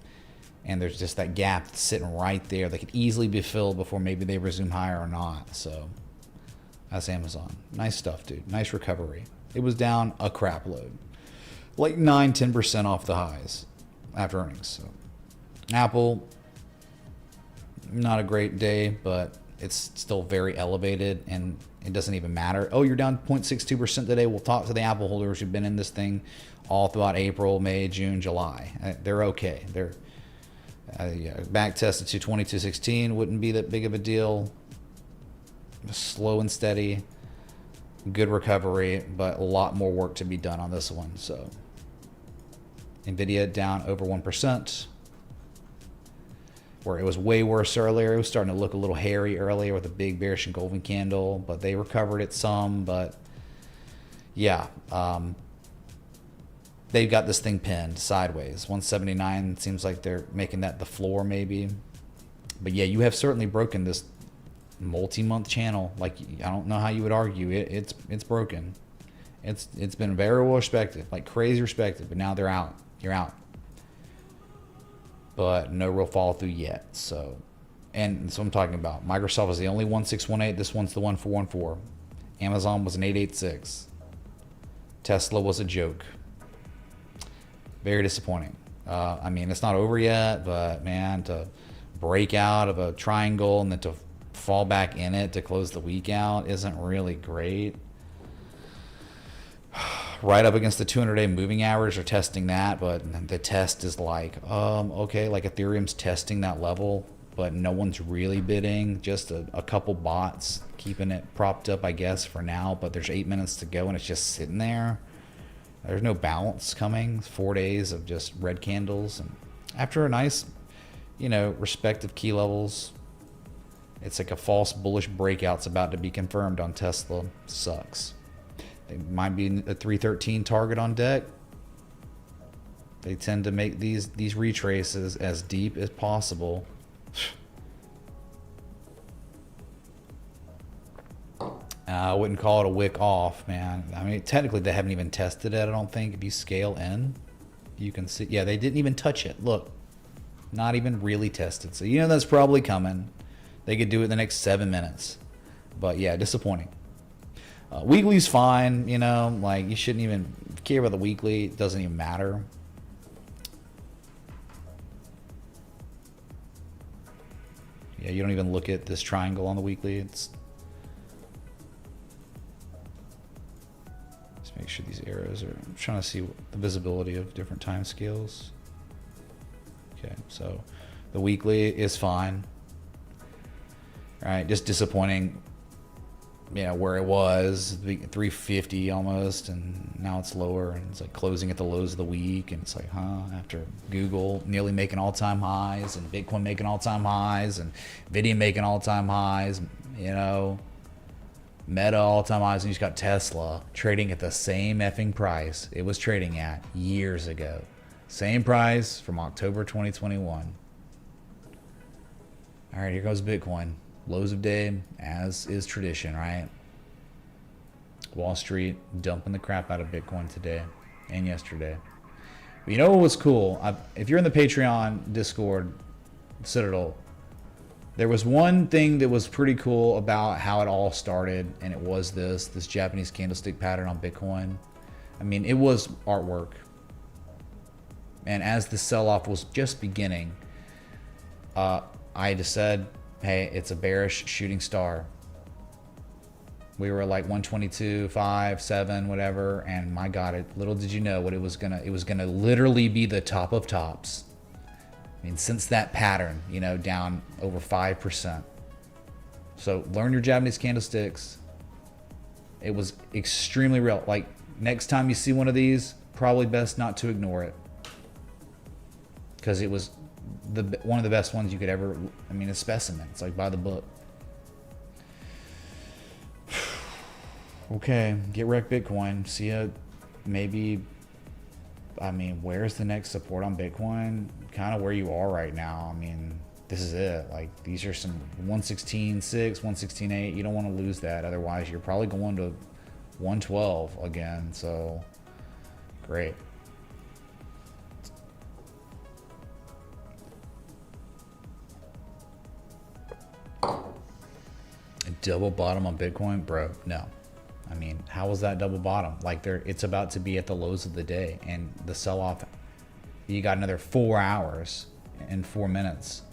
And there's just that gap sitting right there that could easily be filled before maybe they resume higher or not. So that's Amazon. Nice stuff, dude. Nice recovery. It was down a crap load. Like 9-10% off the highs after earnings. So Apple, not a great day, but it's still very elevated and it doesn't even matter. Oh, you're down 0.62% today. We'll talk to the Apple holders who've been in this thing all throughout April, May, June, July. They're okay. They're yeah, back test at 220, 216 wouldn't be that big of a deal. Slow and steady, good recovery, but a lot more work to be done on this one. So Nvidia down over 1%, where it was way worse earlier. It was starting to look a little hairy earlier with a big bearish engulfing candle, but they recovered it some. But yeah, they've got this thing pinned sideways. 179 seems like they're making that the floor maybe. But yeah, you have certainly broken this multi-month channel. Like, I don't know how you would argue it's broken. It's been very well respected, like crazy respected, but now they're out. You're out. But no real follow through yet. So, and that's what I'm talking about. Microsoft is the only 1618. This one's the 1414. Amazon was an 886. Tesla was a joke. Very disappointing. I mean, it's not over yet, but man, to break out of a triangle and then to fall back in it to close the week out isn't really great. Right up against the 200-day moving average, are testing that, but the test is like, okay, like Ethereum's testing that level, but no one's really bidding. Just a couple bots keeping it propped up, I guess, for now, but there's 8 minutes to go and it's just sitting there. There's no bounce coming. 4 days of just red candles. And after a nice, respective key levels, it's like a false bullish breakout's about to be confirmed on Tesla. Sucks. They might be a 313 target on deck. They tend to make these retraces as deep as possible. I wouldn't call it a wick off, man. I mean, technically they haven't even tested it, I don't think. If you scale in, you can see. Yeah, they didn't even touch it. Look, not even really tested. So, that's probably coming. They could do it in the next 7 minutes. But yeah, disappointing. Weekly's fine, like you shouldn't even care about the weekly. It doesn't even matter. Yeah, you don't even look at this triangle on the weekly. It's Make sure these arrows are, I'm trying to see the visibility of different time scales. Okay, so the weekly is fine. All right, just disappointing, where it was 350 almost, and now it's lower, and it's like closing at the lows of the week, and it's like, after Google nearly making all-time highs, and Bitcoin making all-time highs, and Nvidia making all-time highs, Meta all-time highs, and you just got Tesla trading at the same effing price it was trading at years ago. Same price from October 2021. All right, here goes Bitcoin. Lows of day, as is tradition, right? Wall Street dumping the crap out of Bitcoin today and yesterday. But you know what was cool? If you're in the Patreon Discord, Citadel, there was one thing that was pretty cool about how it all started, and it was this Japanese candlestick pattern on Bitcoin. I mean, it was artwork. And as the sell-off was just beginning, I just said, hey, it's a bearish shooting star. We were like 122, 5, 7, whatever, and my God, little did you know what it was gonna literally be the top of tops. I mean, since that pattern, down over 5%. So learn your Japanese candlesticks. It was extremely real. Like, next time you see one of these, probably best not to ignore it, because it was one of the best ones you could ever, a specimen. It's like by the book. Okay, get wrecked Bitcoin. See ya. Maybe, where's the next support on Bitcoin? Kind of where you are right now. This is it. Like, these are some 116.6, 116.8. You don't want to lose that. Otherwise, you're probably going to 112 again. So, great. A double bottom on Bitcoin? Bro, no. How was that double bottom? Like, it's about to be at the lows of the day, and the sell-off, you got another 4 hours and 4 minutes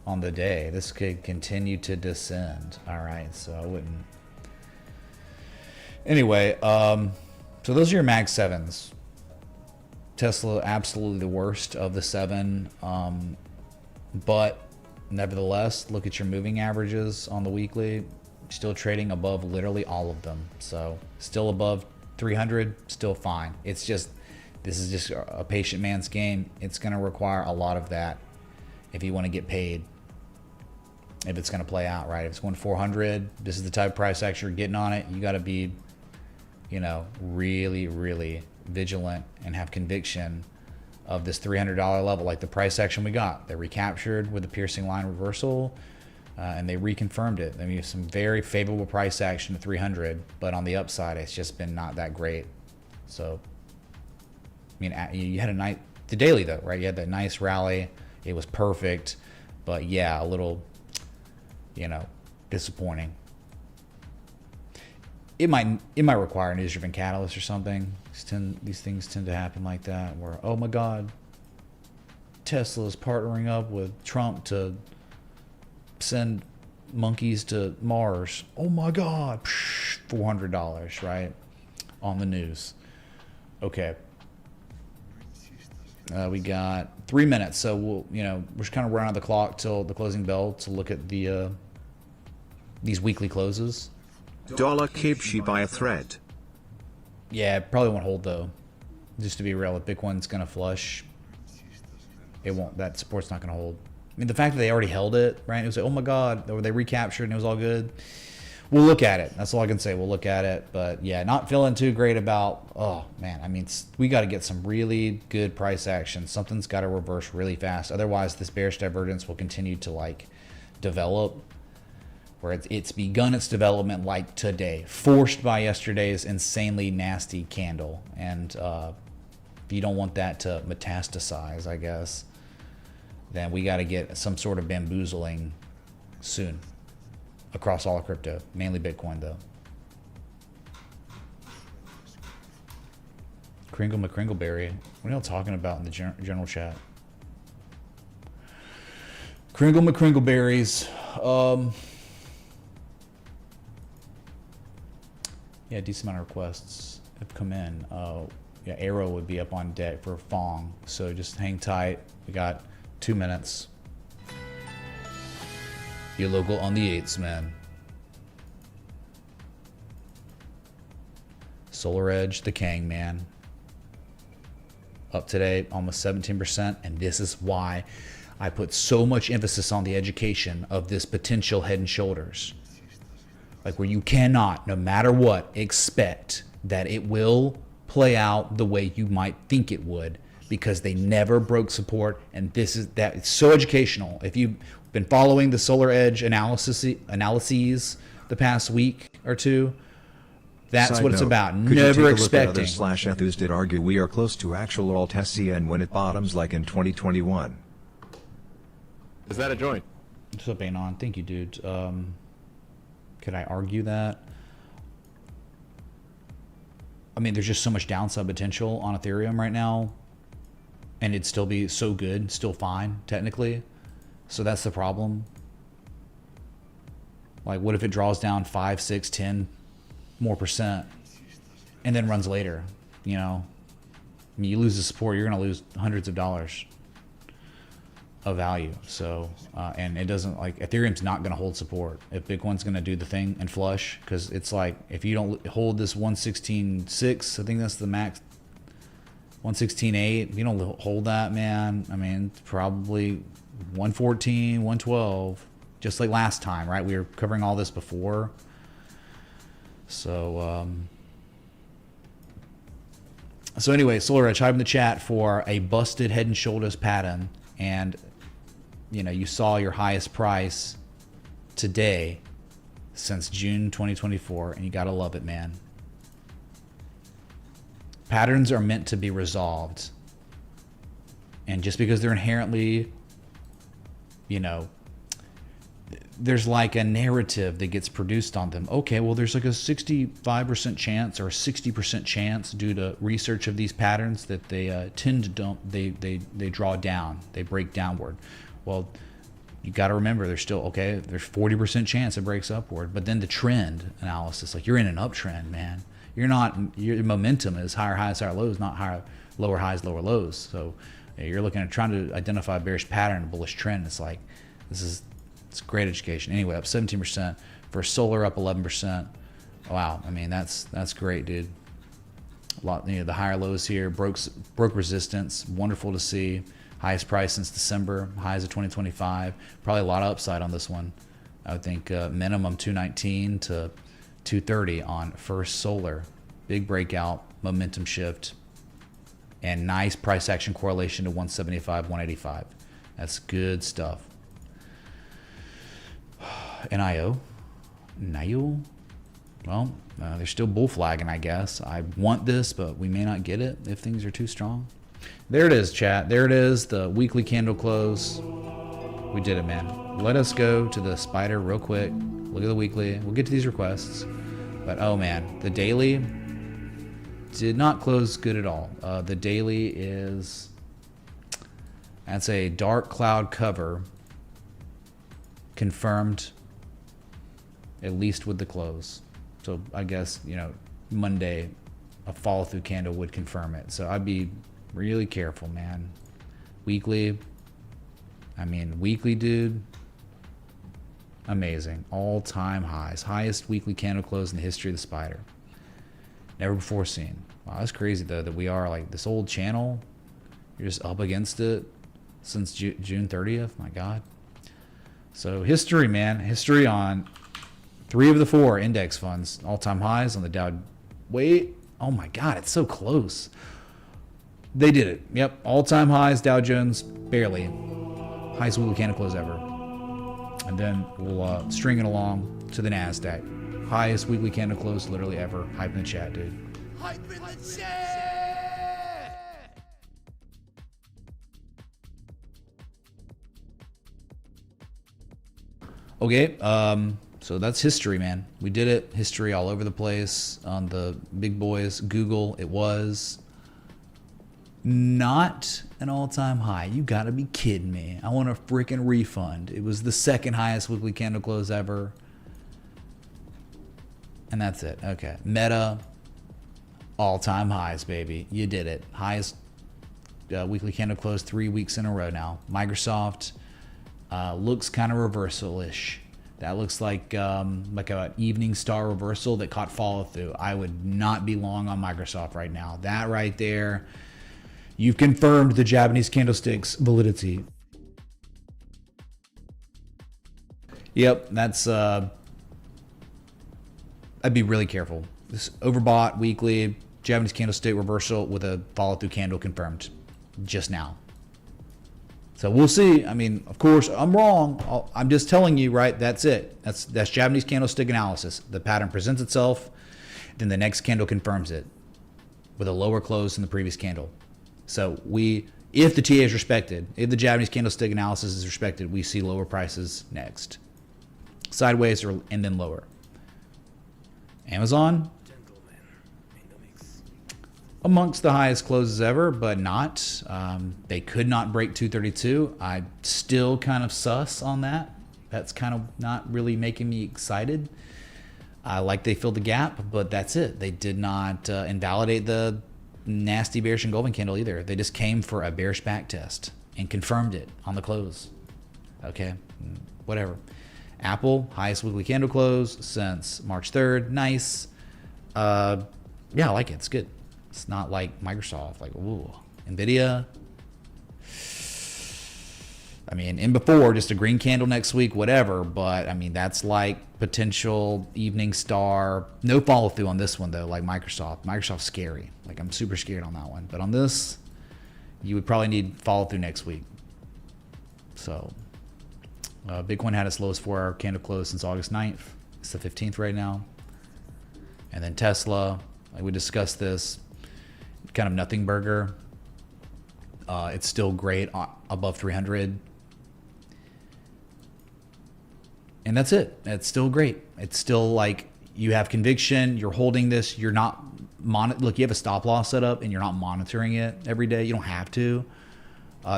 on the day. This could continue to descend. All right, so I wouldn't. Anyway, so those are your Mag 7s. Tesla, absolutely the worst of the 7. But nevertheless, look at your moving averages on the weekly. Still trading above literally all of them. So still above 300, still fine. This is just a patient man's game. It's going to require a lot of that if you want to get paid, if it's going to play out, right? If it's going 400, this is the type of price action you're getting on it. You got to be, really, really vigilant and have conviction of this $300 level, like the price action we got. They recaptured with the piercing line reversal, and they reconfirmed it. Some very favorable price action to 300, but on the upside, it's just been not that great. So, you had the daily though, right? You had that nice rally. It was perfect, but yeah, a little, disappointing. It might require a news-driven catalyst or something. These things tend to happen like that, where, oh my God, Tesla is partnering up with Trump to send monkeys to Mars. Oh my God, $400, right? On the news. Okay. We got 3 minutes, so we're just kind of running the clock till the closing bell to look at the these weekly closes. Dollar keeps you by a thread. Yeah, probably won't hold though. Just to be real, if Bitcoin's gonna flush, it won't. That support's not gonna hold. The fact that they already held it, right? It was like, oh my God, they recaptured and it was all good. We'll look at it. That's all I can say. We'll look at it. But yeah, not feeling too great about, oh man, we got to get some really good price action. Something's got to reverse really fast. Otherwise, this bearish divergence will continue to develop, where it's begun its development today, forced by yesterday's insanely nasty candle. And you don't want that to metastasize, I guess. Then we got to get some sort of bamboozling soon across all of crypto, mainly Bitcoin though. Kringle McCringleberry. What are y'all talking about in the general chat? Kringle McCringleberries. Yeah, decent amount of requests. have come in. Yeah, Arrow would be up on deck for Fong. So just hang tight. We got 2 minutes. Be local on the 8s, man. Solar Edge, the Kang, man. Up today, almost 17%. And this is why I put so much emphasis on the education of this potential Head and Shoulders. Like where you cannot, no matter what, expect that it will play out the way you might think it would, because they never broke support. And this is that. It's so educational. If you've been following the Solar Edge analyses the past week or two, that's Side what it's note, about. could Never you take expecting. a look at others /ethos did argue we are close to actual alt SCN when it bottoms like in 2021. Is that a joint? What's up, Anon? Thank you, dude. Could I argue that? I mean, there's just so much downside potential on Ethereum right now, and it'd still be so good, still fine, technically. So that's the problem. Like, what if it draws down 5, 6, 10 more percent and then runs later? You know, I mean, you lose the support, you're going to lose hundreds of dollars of value. So and it doesn't, like, Ethereum's not going to hold support if Bitcoin's going to do the thing and flush, because it's like, if you don't hold this 116.6, I think that's the max, 116.8, if you don't hold that, man, I mean, it's probably 114, 112, just like last time, right? We were covering all this before. So so anyway, Solar Edge, hype in the chat for a busted Head and Shoulders pattern. And you know, you saw your highest price today since June 2024, and you gotta love it, man. Patterns are meant to be resolved, and just because they're inherently, you know, there's like a narrative that gets produced on them. Okay, well, there's like a 65% chance or a 60% chance due to research of these patterns that they tend to dump, they draw down, they break downward. Well, you got to remember, there's still, okay, there's 40% chance it breaks upward, but then the trend analysis, like, you're in an uptrend, man. You're not, your momentum is higher highs, higher lows, not higher, lower highs, lower lows. So you're looking at trying to identify a bearish pattern, a bullish trend. It's like, it's great education. Anyway, up 17%. For Solar, up 11%. Wow, I mean, that's great, dude. A lot, you know, the higher lows here broke resistance. Wonderful to see. Highest price since December, highs of 2025. Probably a lot of upside on this one. I would think minimum 219 to 230 on First Solar. Big breakout, momentum shift, and nice price action correlation to 175, 185. That's good stuff. NIO. Well, they're still bull flagging, I guess. I want this, but we may not get it if things are too strong. There it is, chat. There it is, the weekly candle close. We did it, man. Let us go to the spider real quick. Look at the weekly. We'll get to these requests. But, oh, man, the daily did not close good at all. The daily is, that's a dark cloud cover, confirmed, at least with the close. So I guess, you know, Monday, a follow through candle would confirm it. So I'd be really careful, man. Weekly, I mean, weekly, dude, amazing. All time highs. Highest weekly candle close in the history of the spider. Never before seen. Wow, that's crazy though, that we are like this old channel. You're just up against it since June 30th. My God. So history, man. History on 3 of the 4 index funds. All-time highs on the Dow. Wait. Oh, my God. It's so close. They did it. Yep. All-time highs. Dow Jones. Barely. Highest weekly candle close ever. And then we'll string it along to the NASDAQ. Highest weekly candle close literally ever. Hype in the chat, dude. Hype in the chat! Okay, so that's history, man. We did it. History all over the place on the big boys. Google, it was not an all-time high. You gotta be kidding me. I want a freaking refund. It was the second highest weekly candle close ever. And that's it. Okay. Meta, All-time highs, baby. You did it. Highest weekly candle close 3 weeks in a row now. Microsoft looks kind of reversal-ish. That looks like an evening star reversal that caught follow-through. I would not be long on Microsoft right now. That right there, you've confirmed the Japanese candlestick's validity. Yep, that's... I'd be really careful. This overbought weekly Japanese candlestick reversal with a follow-through candle confirmed just now. So we'll see. I mean, of course, I'm wrong. I'm just telling you, right? That's it. That's Japanese candlestick analysis. The pattern presents itself, then the next candle confirms it with a lower close than the previous candle. So if the TA is respected, if the Japanese candlestick analysis is respected, we see lower prices next, sideways and then lower. Amazon, amongst the highest closes ever, but not. They could not break 232. I'm still kind of sus on that. That's kind of not really making me excited. I like they filled the gap, but that's it. They did not invalidate the nasty bearish engulfing candle either. They just came for a bearish back test and confirmed it on the close. Okay, whatever. Apple, highest weekly candle close since March 3rd. Nice. Yeah, I like it. It's good. It's not like Microsoft, like, ooh. Nvidia. I mean, and before, just a green candle next week, whatever. But, I mean, that's like potential evening star. No follow through on this one, though, like Microsoft. Microsoft's scary. Like, I'm super scared on that one. But on this, you would probably need follow through next week. So, Bitcoin had its lowest 4-hour candle close since August 9th. It's the 15th right now. And then Tesla, like we discussed this, kind of nothing burger. It's still great above 300. And that's it. It's still great. It's still like you have conviction. You're holding this. You're not look, you have a stop loss set up and you're not monitoring it every day. You don't have to.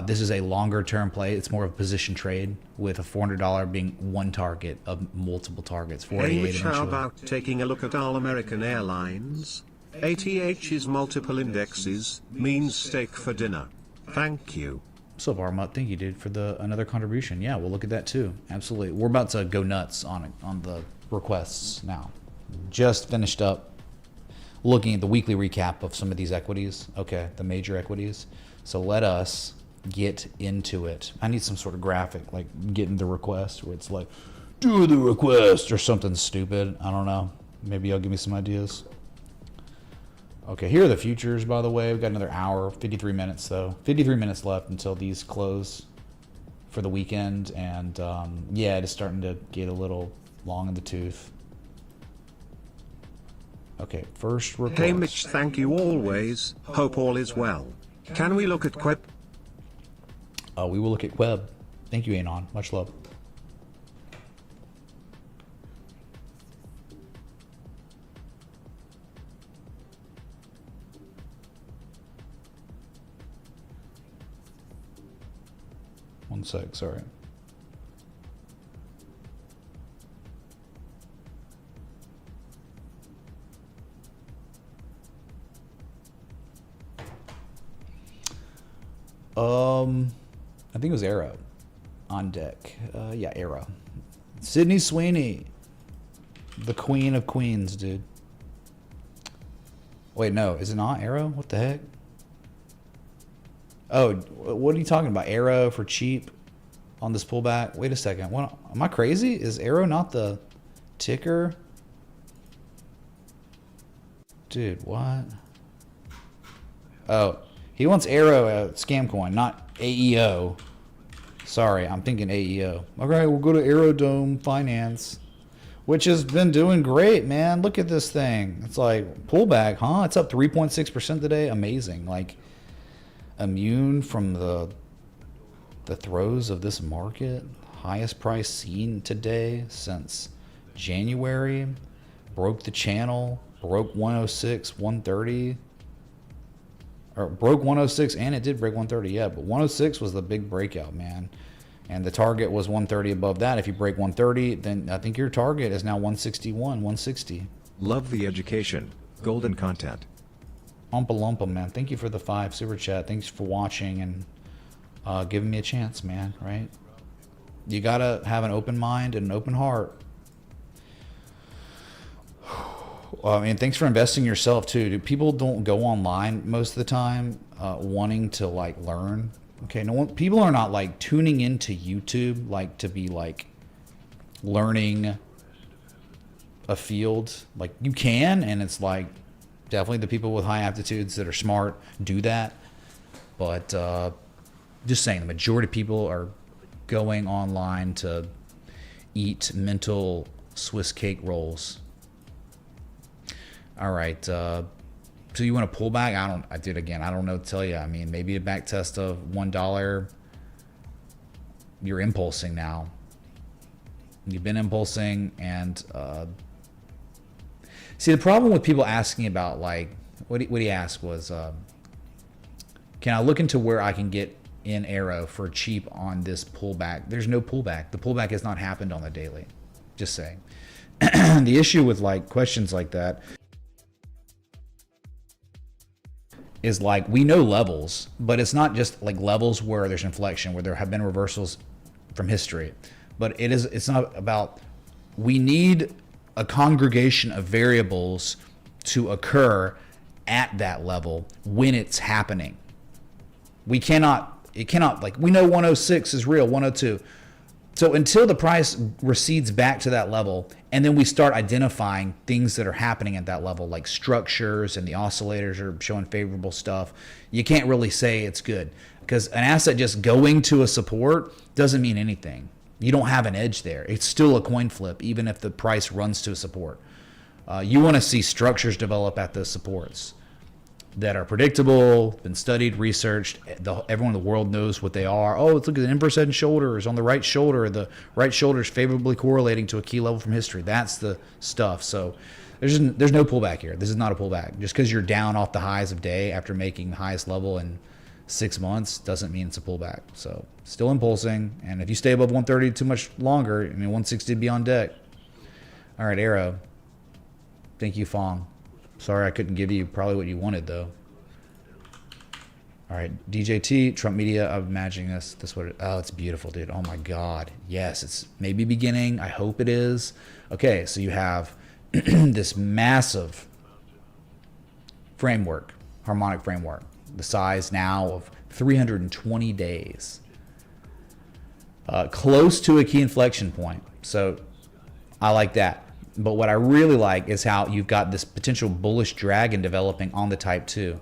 This is a longer term play. It's more of a position trade with a $400 being one target of multiple targets. 48 Mitch, how about taking a look at All American Airlines? ATH's multiple indexes means steak for dinner. Thank you. So far, thank you, dude, for another contribution. Yeah, we'll look at that too. Absolutely. We're about to go nuts on the requests now. Just finished up looking at the weekly recap of some of these equities. Okay, the major equities. So let us get into it. I need some sort of graphic, like getting the request where it's like, do the request or something stupid. I don't know. Maybe y'all give me some ideas. Okay, here are the futures, by the way. We've got another hour, 53 minutes, though. 53 minutes left until these close for the weekend. And, yeah, it is starting to get a little long in the tooth. Okay, first request. Hey, Mitch, thank you always. Hope all is well. Can we look at Queb? We will look at Queb. Thank you, Anon. Much love. One sec, sorry. I think it was Arrow on deck. Yeah, Arrow. Sydney Sweeney, the queen of queens, dude. Wait, no, is it not Arrow? What the heck? Oh, what are you talking about? Arrow for cheap on this pullback? Wait a second. What, am I crazy? Is Arrow not the ticker? Dude, what? Oh, he wants Arrow scam coin, not AEO. Sorry, I'm thinking AEO. Okay, we'll go to Aerodyome Finance, which has been doing great, man. Look at this thing. It's like pullback, huh? It's up 3.6% today. Amazing. Like, immune from the throes of this market. Highest price seen today since January. Broke the channel. Broke 106, 130. Or broke 106 and it did break 130, yeah. But 106 was the big breakout, man. And the target was 130 above that. If you break 130, then I think your target is now 161, 160. Love the education. Golden content. Umpa Lumpa, man. Thank you for the 5 super chat. Thanks for watching and giving me a chance, man, right? You gotta have an open mind and an open heart. And thanks for investing in yourself too. People don't go online most of the time wanting to like learn. Okay, no one, people are not like tuning into YouTube like to be like learning a field. Like you can, and it's like definitely the people with high aptitudes that are smart do that. But just saying, the majority of people are going online to eat mental Swiss cake rolls. All right. So you want to pull back? I don't know what to tell you. I mean, maybe a back test of $1. You're impulsing now. You've been impulsing, and see, the problem with people asking about like what he asked was, can I look into where I can get in Aero for cheap on this pullback? There's no pullback. The pullback has not happened on the daily. Just saying. The issue with like questions like that is like we know levels, but it's not just like levels where there's inflection, where there have been reversals from history. But it's not about, we need a congregation of variables to occur at that level when it's happening. It cannot, like, we know 106 is real, 102. So until the price recedes back to that level, and then we start identifying things that are happening at that level, like structures and the oscillators are showing favorable stuff, you can't really say it's good. Because an asset just going to a support doesn't mean anything. You don't have an edge there. It's still a coin flip, even if the price runs to a support. You want to see structures develop at those supports that are predictable, been studied, researched. Everyone in the world knows what they are. Oh, let's look at the inverse head and shoulders on the right shoulder. The right shoulder is favorably correlating to a key level from history. That's the stuff. So there's no pullback here. This is not a pullback. Just because you're down off the highs of day after making the highest level in 6 months doesn't mean it's a pullback. So still impulsing. And if you stay above 130 too much longer, I mean, 160 would be on deck. All right, Arrow. Thank you, Fong. Sorry I couldn't give you probably what you wanted, though. All right, DJT, Trump Media, I'm imagining this. Oh, it's beautiful, dude. Oh, my God. Yes, it's maybe beginning. I hope it is. Okay, so you have this massive framework, harmonic framework, the size now of 320 days. Close to a key inflection point. So I like that. But what I really like is how you've got this potential bullish dragon developing on the type 2.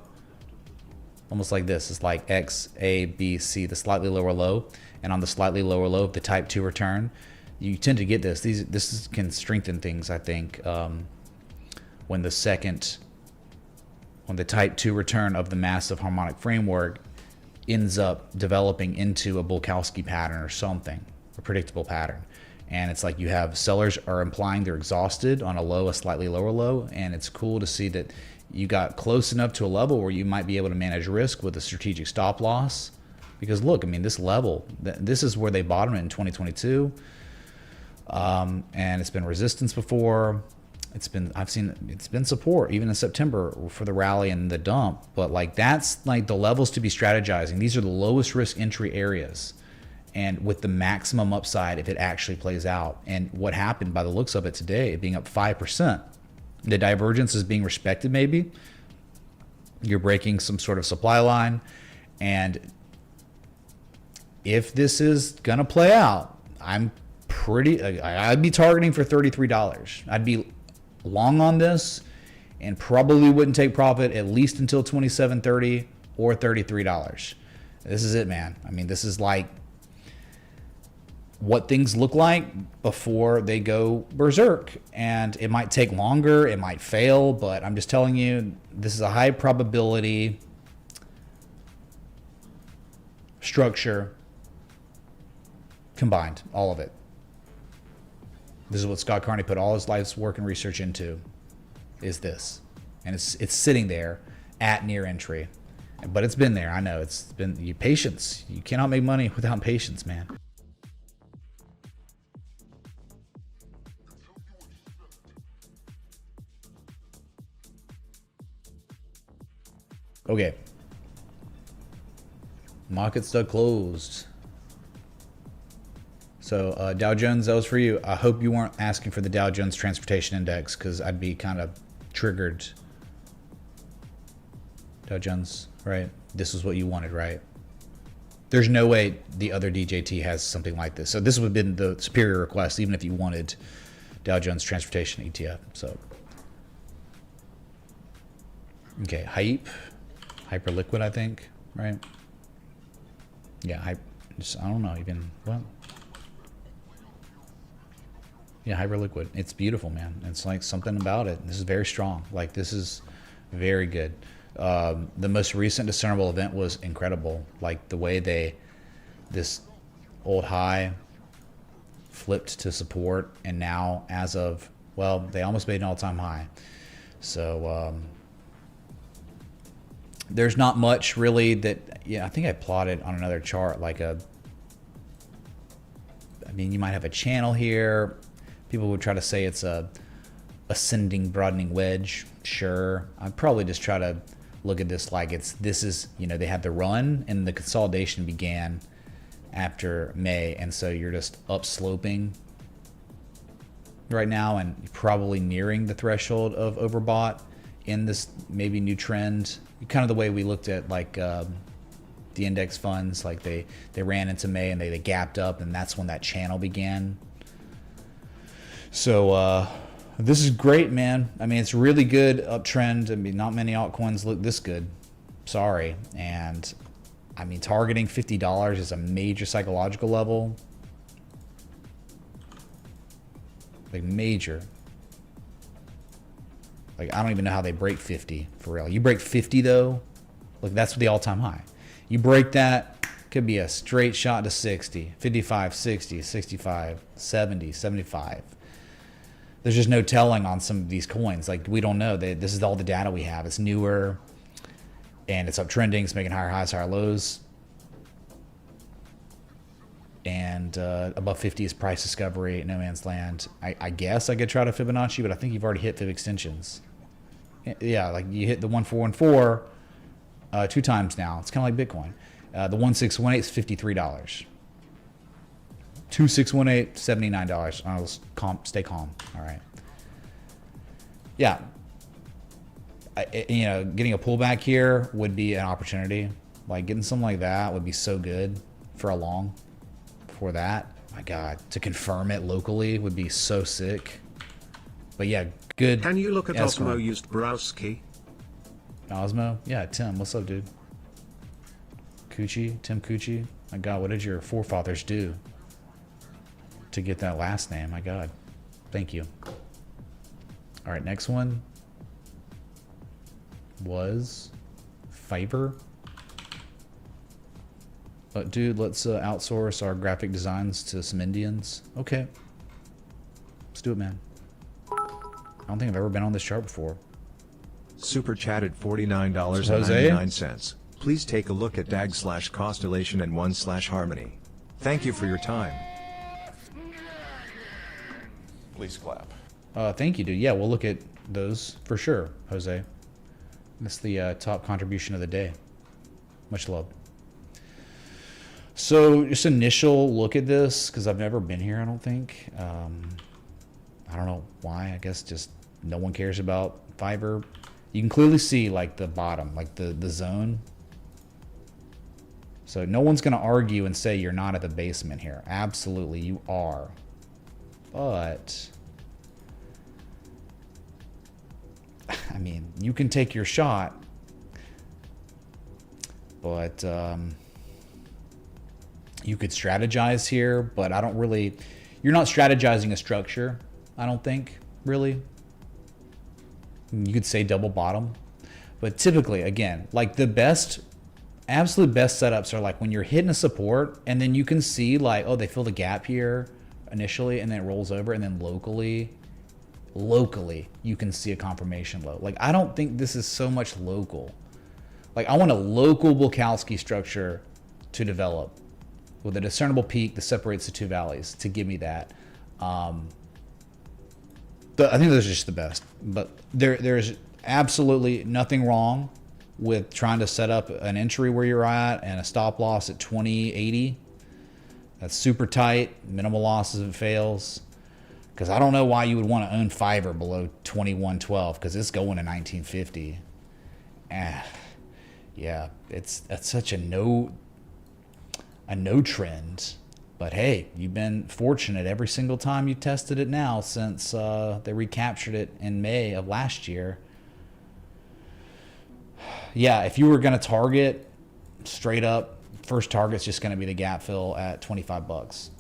Almost like this. It's like X, A, B, C, the slightly lower low. And on the slightly lower low of the type 2 return, you tend to get this. This can strengthen things, I think, when the type 2 return of the massive harmonic framework ends up developing into a Bulkowski pattern or something, a predictable pattern. And it's like you have sellers are implying they're exhausted on a slightly lower low. And it's cool to see that you got close enough to a level where you might be able to manage risk with a strategic stop loss. Because look, I mean, this level, this is where they bottomed in 2022. And it's been resistance before. It's been support even in September for the rally and the dump. But like, that's like the levels to be strategizing. These are the lowest risk entry areas. And with the maximum upside if it actually plays out. And what happened by the looks of it today, it being up 5%. The divergence is being respected maybe. You're breaking some sort of supply line. And if this is going to play out, I'd be targeting for $33. I'd be long on this and probably wouldn't take profit at least until $27.30 or $33. This is it, man. I mean, this is like what things look like before they go berserk. And it might take longer, it might fail, but I'm just telling you, this is a high probability structure combined, all of it. This is what Scott Carney put all his life's work and research into, is this. And it's sitting there at near entry. But it's been there, I know. It's been patience. You cannot make money without patience, man. Okay. Market stock closed. So Dow Jones, that was for you. I hope you weren't asking for the Dow Jones Transportation Index because I'd be kind of triggered. Dow Jones, right? This is what you wanted, right? There's no way the other DJT has something like this. So this would have been the superior request, even if you wanted Dow Jones Transportation ETF. So, okay, Hyperliquid, I think, right? Yeah, I don't know even what. Yeah, Hyperliquid. It's beautiful, man. It's like something about it. This is very strong. Like this is very good. The most recent discernible event was incredible. Like the way this old high flipped to support, and now as of, well, they almost made an all-time high. So there's not much really that, yeah, I think I plotted on another chart like I mean, you might have a channel here. People would try to say it's a ascending, broadening wedge. Sure. I'd probably just try to look at this like this is, you know, they had the run and the consolidation began after May. And so you're just upsloping right now and probably nearing the threshold of overbought in this maybe new trend. Kind of the way we looked at like the index funds, like they ran into May and they gapped up, and that's when that channel began. So this is great, man. I mean, it's really good uptrend. I mean, not many altcoins look this good. Sorry. And I mean, targeting $50 is a major psychological level. Like major. Like, I don't even know how they break 50 for real. You break 50 though, look, that's the all-time high. You break that, could be a straight shot to 60, 55, 60, 65, 70, 75. There's just no telling on some of these coins. Like, we don't know. This is all the data we have. It's newer, and it's uptrending. It's making higher highs, higher lows. And above 50 is price discovery, no man's land. I guess I could try to Fibonacci, but I think you've already hit Fib extensions. Yeah, like you hit the 1414 2 times now. It's kind of like Bitcoin. The 1618 is $53. 2618, $79. Stay calm. All right. Yeah. You know, getting a pullback here would be an opportunity. Like getting something like that would be so good for a long. For that, my God, to confirm it locally would be so sick. But yeah, good. Can you look at Osmo used Browski? Osmo? Yeah, Tim. What's up, dude? Coochie? Tim Coochie? My God, what did your forefathers do to get that last name? My God. Thank you. All right, next one was Fiverr. But dude, let's outsource our graphic designs to some Indians. Okay. Let's do it, man. I don't think I've ever been on this chart before. Super chatted $49.99. Please take a look at DAG/Constellation and 1/Harmony. Thank you for your time. Please clap. Thank you, dude. Yeah, we'll look at those for sure, Jose. That's the top contribution of the day. Much love. So just initial look at this, because I've never been here, I don't think. I don't know why. I guess just no one cares about Fiverr. You can clearly see like the bottom, like the zone. So no one's going to argue and say you're not at the basement here. Absolutely, you are. But I mean, you can take your shot, but you could strategize here, but I don't really, you're not strategizing a structure, I don't think, really. You could say double bottom, but typically, again, like the best, absolute best setups are like when you're hitting a support and then you can see like, oh, they fill the gap here initially and then it rolls over, and then locally you can see a confirmation low. Like, I don't think this is so much local. Like, I want a local Bukowski structure to develop with a discernible peak that separates the two valleys to give me that. I think those are just the best. But there's absolutely nothing wrong with trying to set up an entry where you're at and a stop loss at 2080. That's super tight, minimal losses if it fails. Because I don't know why you would want to own Fiverr below 2112 because it's going to 1950. Yeah, that's such a no trend. But hey, you've been fortunate every single time you tested it now since they recaptured it in May of last year. Yeah, if you were going to target straight up, first target's just going to be the gap fill at $25.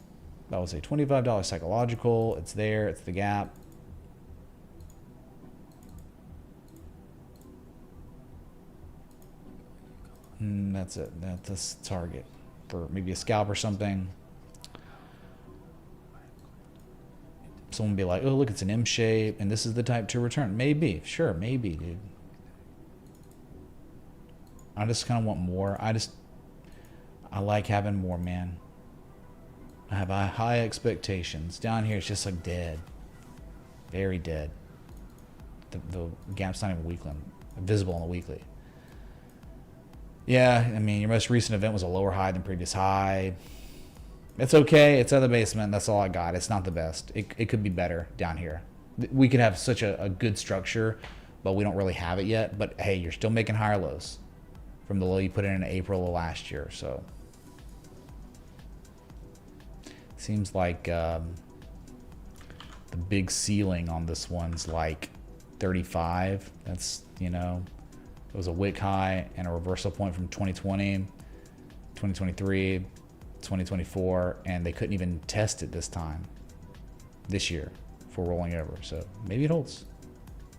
That was a $25 psychological. It's there. It's the gap. That's it. That's the target for maybe a scalp or something. Someone would be like, oh, look, it's an M shape, and this is the type to return. Maybe. Sure, maybe, dude. I just kind of want more. I like having more, man. I have high expectations. Down here, it's just like dead. Very dead. The gap's not even visible on the weekly. Yeah, I mean, your most recent event was a lower high than previous high. It's okay. It's out of the basement. That's all I got. It's not the best. It could be better down here. We could have such a good structure, but we don't really have it yet. But hey, you're still making higher lows from the low you put in April of last year. So seems like the big ceiling on this one's like 35. That's, you know, it was a wick high and a reversal point from 2020, 2023, 2024, and they couldn't even test it this year for rolling over. So maybe it holds.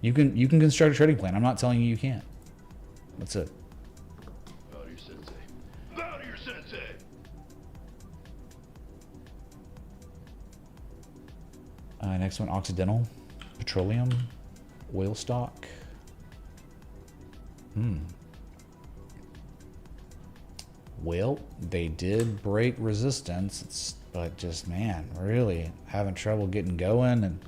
You can construct a trading plan. I'm not telling you you can't. That's it. Bow to your sensei. Bow to your sensei. Next one, Occidental Petroleum, oil stock. Well, they did break resistance, but just, man, really having trouble getting going. And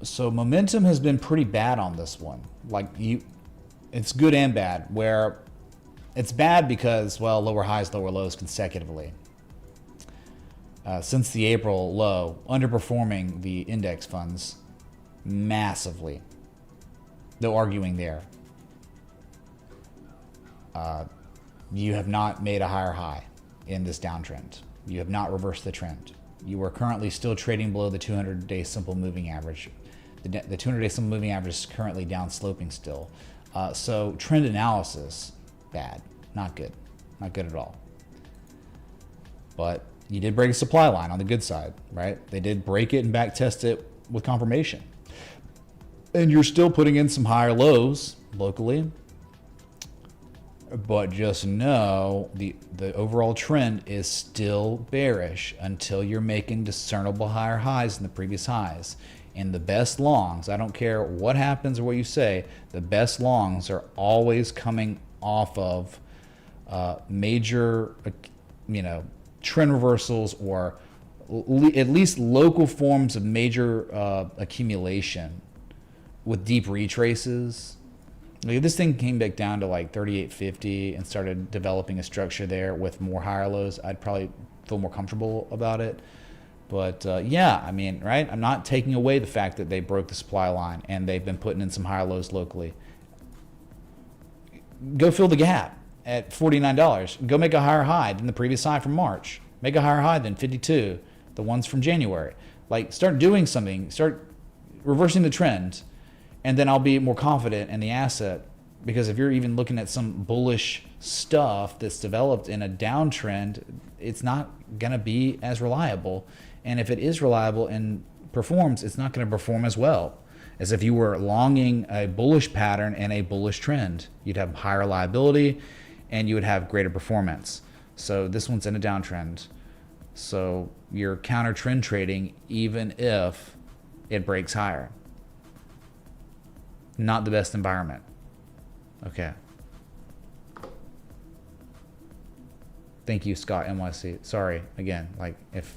so momentum has been pretty bad on this one. Like, it's good and bad. Where it's bad because, well, lower highs, lower lows consecutively. Since the April low, underperforming the index funds massively. No arguing there. You have not made a higher high in this downtrend. You have not reversed the trend. You are currently still trading below the 200-day simple moving average. The 200-day simple moving average is currently down sloping still. So trend analysis, bad. Not good. Not good at all. But you did break a supply line on the good side, right? They did break it and back test it with confirmation. And you're still putting in some higher lows locally. But just know the overall trend is still bearish until you're making discernible higher highs than the previous highs. And the best longs, I don't care what happens or what you say, the best longs are always coming off of major, trend reversals or at least local forms of major accumulation with deep retraces. Like, if this thing came back down to like 38.50 and started developing a structure there with more higher lows, I'd probably feel more comfortable about it. But yeah, I mean, right? I'm not taking away the fact that they broke the supply line and they've been putting in some higher lows locally. Go fill the gap at $49. Go make a higher high than the previous high from March. Make a higher high than 52, the ones from January. Like, start doing something. Start reversing the trend. And then I'll be more confident in the asset, because if you're even looking at some bullish stuff that's developed in a downtrend, it's not going to be as reliable. And if it is reliable and performs, it's not going to perform as well as if you were longing a bullish pattern and a bullish trend. You'd have higher reliability and you would have greater performance. So this one's in a downtrend. So you're counter trend trading even if it breaks higher. Not the best environment. Okay. Thank you, Scott NYC. Sorry again. Like, if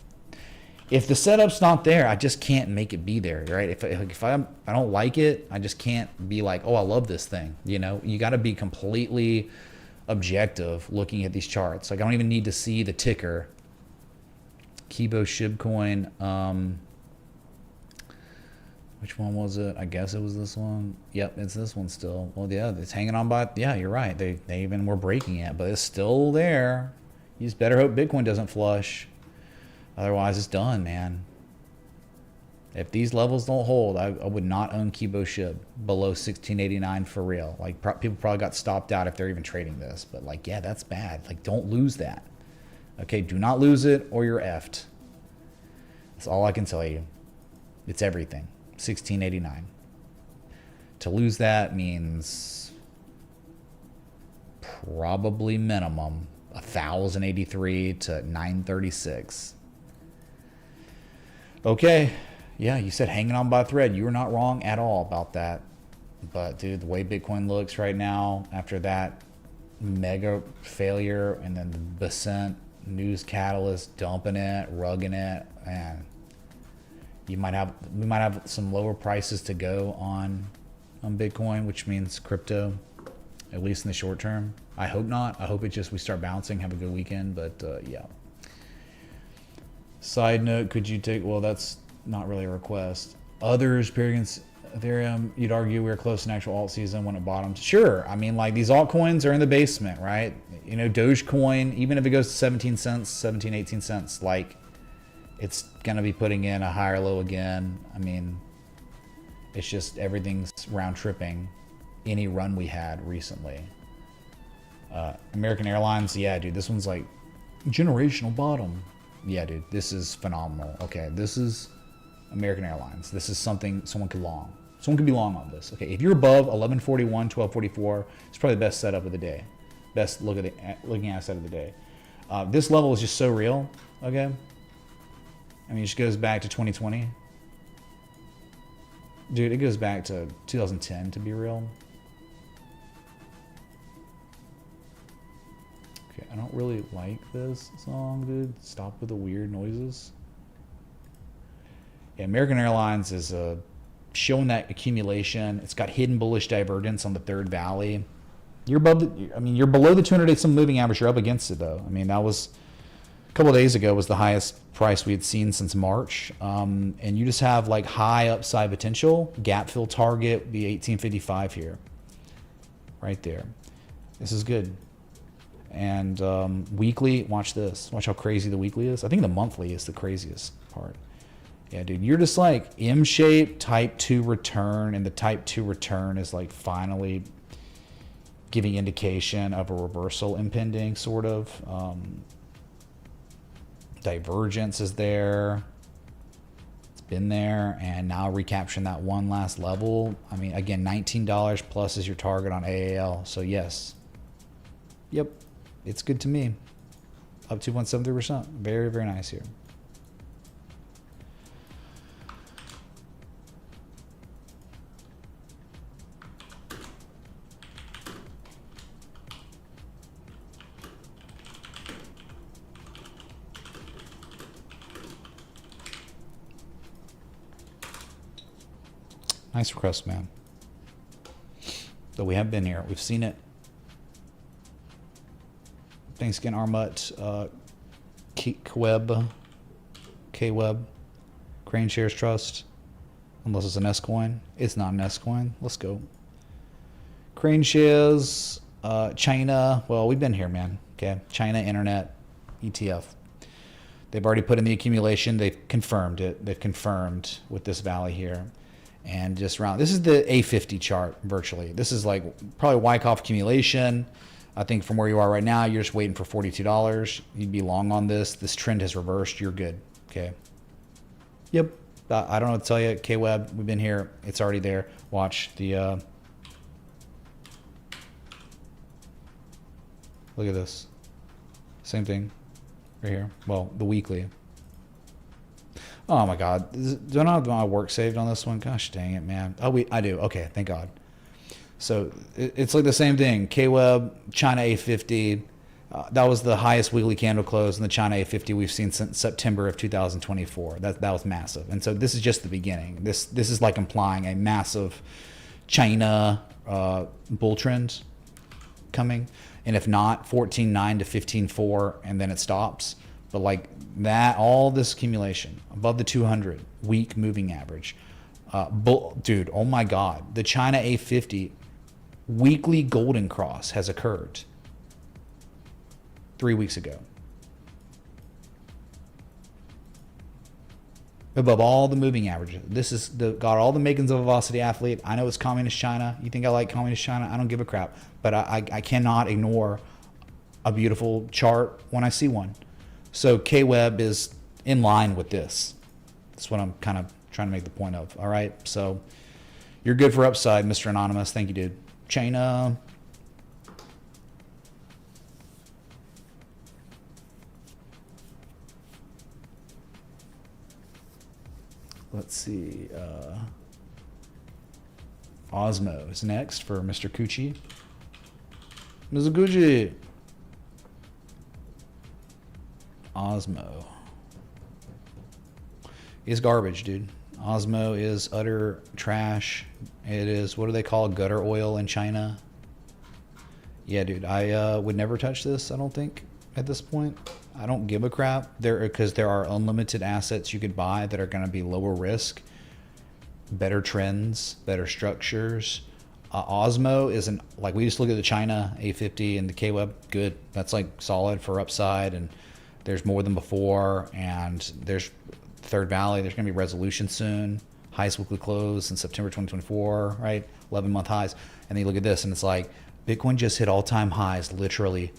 if the setup's not there, I just can't make it be there, right? If I don't like it, I just can't be like, oh, I love this thing. You know, you got to be completely objective looking at these charts. Like I don't even need to see the ticker. Kibo Shibcoin. Which one was it? I guess it was this one. Yep, it's this one still. Well, yeah, it's hanging on by. Yeah, you're right. They even were breaking it, but it's still there. You just better hope Bitcoin doesn't flush. Otherwise, it's done, man. If these levels don't hold, I would not own Kibo Shib below 1689 for real. Like people probably got stopped out if they're even trading this. But like, yeah, that's bad. Like, don't lose that. Okay, do not lose it or you're effed. That's all I can tell you. It's everything. 1689. To lose that means probably minimum 1,083 to 936. Okay, yeah, you said hanging on by a thread. You were not wrong at all about that. But dude, the way Bitcoin looks right now after that mega failure and then the Besant news catalyst dumping it, rugging it, man. We might have some lower prices to go on Bitcoin, which means crypto, at least in the short term. I hope not. I hope we start bouncing, have a good weekend. But yeah. Side note, could you take? Well, that's not really a request. Others paired against Ethereum, you'd argue we were close to an actual alt season when it bottomed. Sure. I mean, like these altcoins are in the basement, right? You know, Dogecoin, even if it goes to 17 cents, 17, 18 cents, like. It's going to be putting in a higher low again. I mean, it's just everything's round tripping any run we had recently. American Airlines, yeah, dude, this one's like generational bottom. Yeah, dude, this is phenomenal. Okay, this is American Airlines. This is something someone could long. Someone could be long on this. Okay, if you're above 1141, 1244, it's probably the best setup of the day. Best looking asset of the day. This level is just so real, okay? I mean, it just goes back to 2020. Dude, it goes back to 2010 to be real. Okay, I don't really like this song, dude. Stop with the weird noises. Yeah, American Airlines is showing that accumulation. It's got hidden bullish divergence on the third valley. You're above you're below the 200-day moving average. You're up against it, though. I mean, that was... a couple of days ago was the highest price we had seen since March, and you just have like high upside potential. Gap fill target would be 1855 here, right there. This is good. And weekly, watch this. Watch how crazy the weekly is. I think the monthly is the craziest part. Yeah, dude, you're just like M-shape type 2 return, and the type 2 return is like finally giving indication of a reversal impending, sort of. Divergence is there. It's been there, and now recapturing that one last level. I mean, again, $19 plus is your target on AAL. So yes, yep, it's good to me. Up 2.73%. Very, very nice here. Nice request, man. So we have been here. We've seen it. Thanks again, Armut. K-Web. Crane Shares Trust. Unless it's an S-Coin. It's not an S-Coin. Let's go. Crane Shares. China. Well, we've been here, man. Okay. China Internet ETF. They've already put in the accumulation. They've confirmed it. They've confirmed with this valley here. And just round, this is the A50 chart virtually. This is like probably Wyckoff accumulation. I think from where you are right now, you're just waiting for $42. You'd be long on this. This trend has reversed. You're good. Okay. Yep. I don't know what to tell you. K-Web, we've been here. It's already there. Watch the, look at this. Same thing right here. Well, the weekly. Oh my God. Do I not have my work saved on this one? Gosh dang it, man. Oh, I do. Okay, thank God. So it's like the same thing. K-Web, China A50. That was the highest weekly candle close in the China A50 we've seen since September of 2024. That was massive. And so this is just the beginning. This is like implying a massive China bull trend coming. And if not, 14.9 to 15.4, and then it stops. But like that, all this accumulation above the 200 week moving average. Dude, oh my God. The China A50 weekly golden cross has occurred 3 weeks ago. Above all the moving averages. This is got all the makings of a Velocity athlete. I know it's communist China. You think I like communist China? I don't give a crap. But I cannot ignore a beautiful chart when I see one. So K-Web is in line with this. That's what I'm kind of trying to make the point of. All right. So you're good for upside, Mr. Anonymous. Thank you, dude. China. Let's see. Osmo is next for Mr. Coochie. Mr. Coochie. Osmo is garbage, dude. Osmo is utter trash. It is, what do they call gutter oil in China? Yeah, dude, I would never touch this, I don't think, at this point. I don't give a crap because there are unlimited assets you could buy that are going to be lower risk, better trends, better structures. Osmo isn't like, we just look at the China A50 and the K-Web, good. That's like solid for upside, and there's more than before, and there's Third Valley. There's going to be resolution soon. Highest weekly close in September 2024, right? 11-month highs. And then you look at this, and it's like Bitcoin just hit all-time highs literally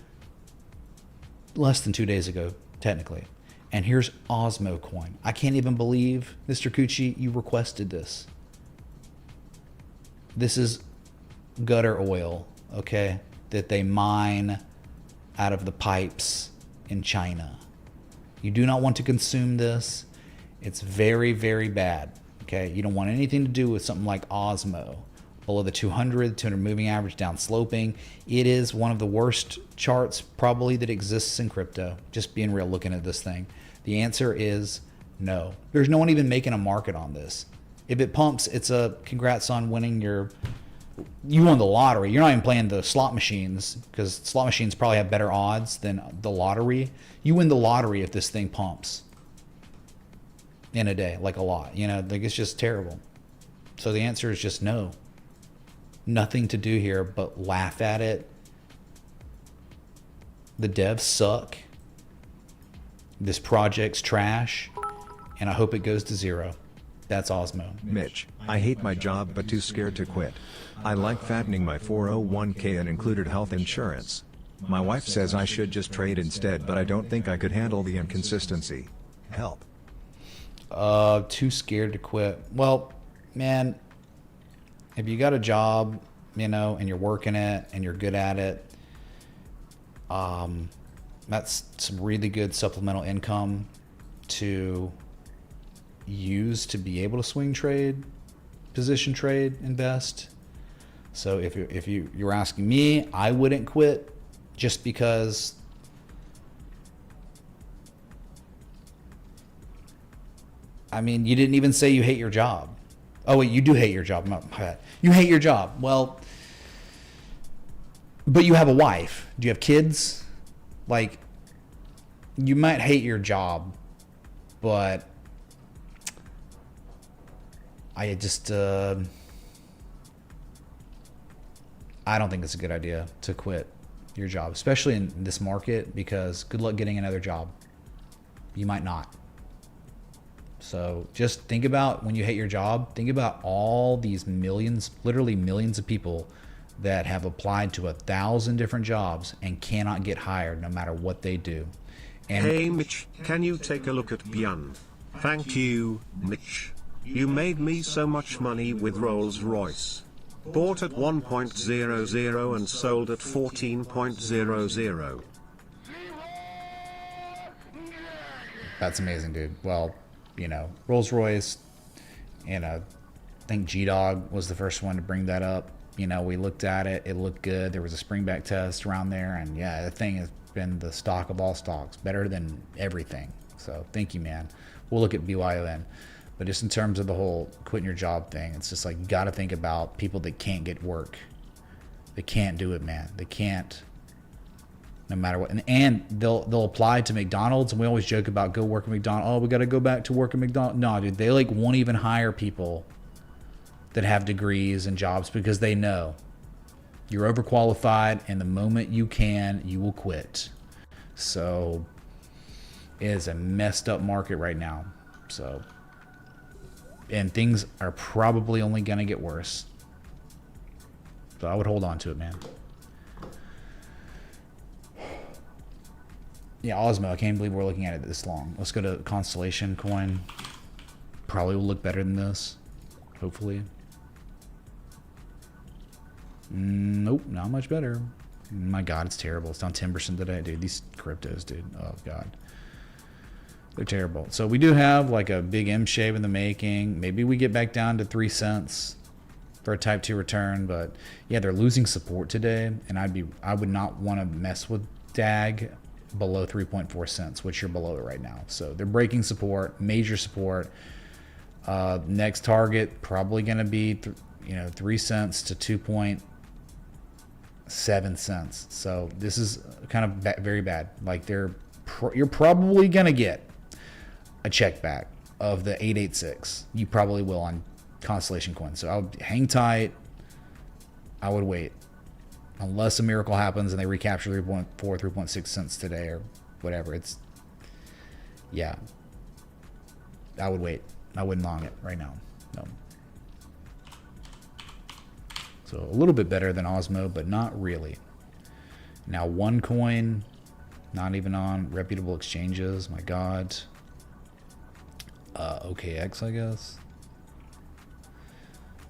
less than 2 days ago, technically. And here's Osmo Coin. I can't even believe, Mr. Coochie, you requested this. This is gutter oil, okay, that they mine out of the pipes in China. You do not want to consume this. It's very, very bad, okay? You don't want anything to do with something like Osmo. Below the 200 moving average, down sloping. It is one of the worst charts probably that exists in crypto. Just being real, looking at this thing. The answer is no. There's no one even making a market on this. If it pumps, it's a congrats on winning you won the lottery. You're not even playing the slot machines, because slot machines probably have better odds than the lottery. You win the lottery if this thing pumps in a day, like a lot. You know, like it's just terrible. So the answer is just no. Nothing to do here but laugh at it. The devs suck. This project's trash. And I hope it goes to zero. That's Osmo. Mitch, I hate my job but too scared to quit. I like fattening my 401k and included health insurance. My wife says I should just trade instead, but I don't think I could handle the inconsistency. Help. Too scared to quit. Well, man, if you got a job, you know, and you're working it and you're good at it, that's some really good supplemental income to use to be able to swing trade, position trade, invest. So if you're asking me, I wouldn't quit just because I mean, you didn't even say you hate your job. Oh wait, you do hate your job. My bad. You hate your job. Well, but you have a wife. Do you have kids? Like, you might hate your job, but I just I don't think it's a good idea to quit your job, especially in this market, because good luck getting another job. You might not. So just think about, when you hate your job, think about all these millions, literally millions of people that have applied to 1,000 different jobs and cannot get hired no matter what they do. And hey Mitch, can you take a look at Beyond? Thank you, Mitch. You made me so much money with Rolls Royce. Bought at 1.00 and sold at 14.00. that's amazing, dude. Well, you know, Rolls Royce, and I think G-Dog was the first one to bring that up. You know, we looked at it, it looked good. There was a springback test around there, and yeah, the thing has been the stock of all stocks, better than everything. So thank you, man. We'll look at BYON. But just in terms of the whole quitting your job thing, it's just like, got to think about people that can't get work. They can't do it, man. They can't, no matter what. And they'll apply to McDonald's, and we always joke about go work at McDonald's. Oh, we got to go back to work at McDonald's. No, dude, they like won't even hire people that have degrees and jobs because they know you're overqualified, and the moment you can, you will quit. So it is a messed up market right now. So, and things are probably only going to get worse. So I would hold on to it, man. Yeah, Osmo, I can't believe we're looking at it this long. Let's go to Constellation Coin. Probably will look better than this, hopefully. Nope, not much better. My God, it's terrible. It's down 10% today, dude. These cryptos, dude. Oh, God. They're terrible. So we do have like a big M shape in the making. Maybe we get back down to 3 cents for a type 2 return. But yeah, they're losing support today. And I would not want to mess with DAG below 3.4 cents, which you're below it right now. So they're breaking support, major support. Next target probably going to be 3 cents to 2.7 cents. So this is kind of very bad. Like you're probably going to get a check back of the 886. You probably will on Constellation Coin. So I would hang tight. I would wait. Unless a miracle happens and they recapture 3.4, 3.6 cents today or whatever. Yeah. I would wait. I wouldn't long it right now. No. So a little bit better than Osmo, but not really. Now OneCoin, not even on reputable exchanges. My God. OKX, I guess.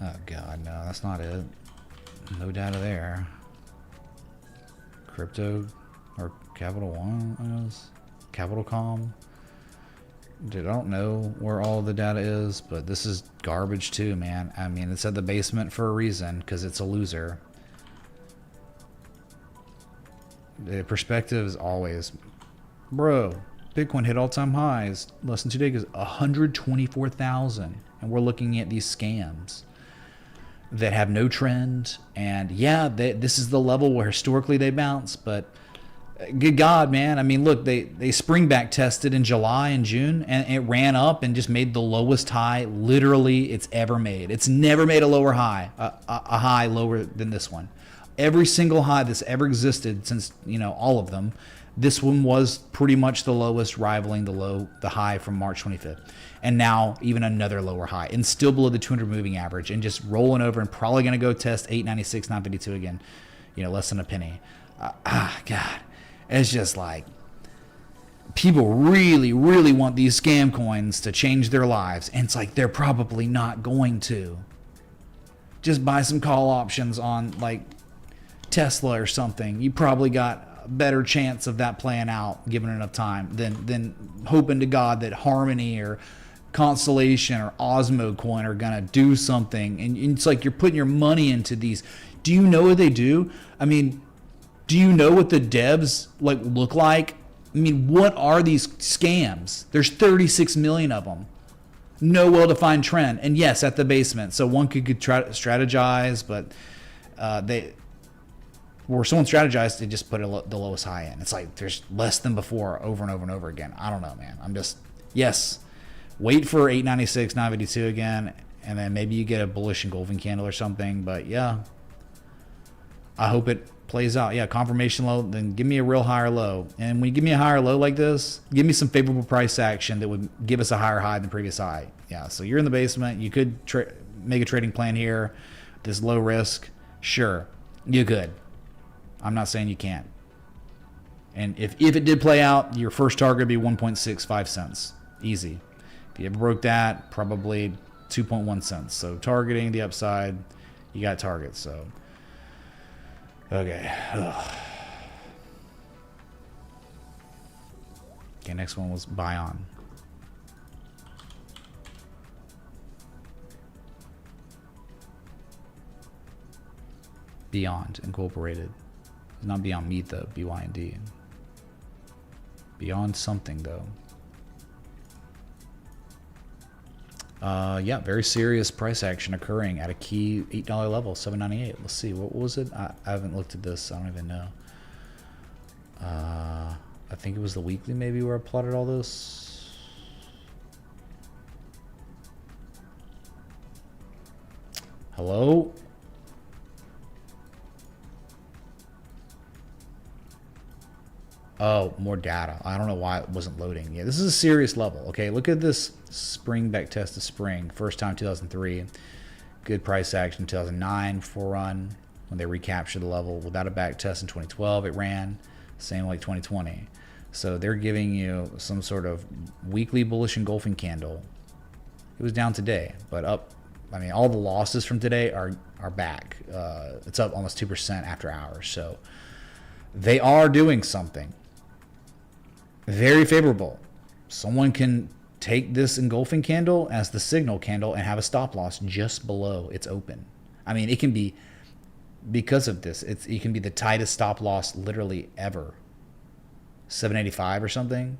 Oh God, no, that's not it. No data there. Crypto or Capital One, I guess. Capital.com. Dude, I don't know where all the data is, but this is garbage too, man. I mean, it's at the basement for a reason, because it's a loser. The perspective is always, bro, Bitcoin hit all-time highs less than 2 days, 124,000, and we're looking at these scams that have no trend. And yeah, this is the level where historically they bounce, but good God, man. I mean, look, they spring back tested in July and June, and it ran up and just made the lowest high literally it's ever made. It's never made a lower high, a high lower than this one. Every single high that's ever existed since, all of them, this one was pretty much the lowest, rivaling the high from March 25th. And now even another lower high, and still below the 200 moving average, and just rolling over, and probably going to go test 896, 952 again, less than a penny. God, it's just like people really, really want these scam coins to change their lives, and it's like they're probably not going to. Just buy some call options on like Tesla or something. You probably got a better chance of that playing out given enough time than hoping to God that Harmony or Constellation or Osmo Coin are gonna do something. And it's like you're putting your money into these. Do you know what they do? I mean, do you know what the devs look like? I mean, what are these scams? There's 36 million of them. No well-defined trend. And yes, at the basement. So one could try to strategize, but where someone strategized, they just put the lowest high in. It's like there's less than before over and over and over again. I don't know, man. Yes, wait for 896, 952 again, and then maybe you get a bullish engulfing candle or something. But yeah, I hope it plays out. Yeah, confirmation low, then give me a real higher low. And when you give me a higher low like this, give me some favorable price action that would give us a higher high than previous high. Yeah, so you're in the basement. You could make a trading plan here. This low risk, sure, you could. I'm not saying you can't. And if it did play out, your first target would be 1.65 cents. Easy. If you ever broke that, probably 2.1 cents. So targeting the upside, you got targets. So, okay. Ugh. Okay, next one was buy on. Beyond Incorporated. Not Beyond Meat though, BYND. Beyond something, though. Yeah, very serious price action occurring at a key $8 level, $7.98. Let's see, what was it? I haven't looked at this. I don't even know. I think it was the weekly maybe where I plotted all this. Hello? Oh, more data. I don't know why it wasn't loading. Yeah, this is a serious level. Okay, look at this spring back test of spring. First time 2003. Good price action 2009 full run when they recaptured the level. Without a back test in 2012 it ran. Same like 2020. So they're giving you some sort of weekly bullish engulfing candle. It was down today, but up. I mean, all the losses from today are back. It's up almost 2% after hours. So they are doing something very favorable. Someone can take this engulfing candle as the signal candle and have a stop loss just below its open. I mean, it can be, because of this, it can be the tightest stop loss literally ever. 785 or something.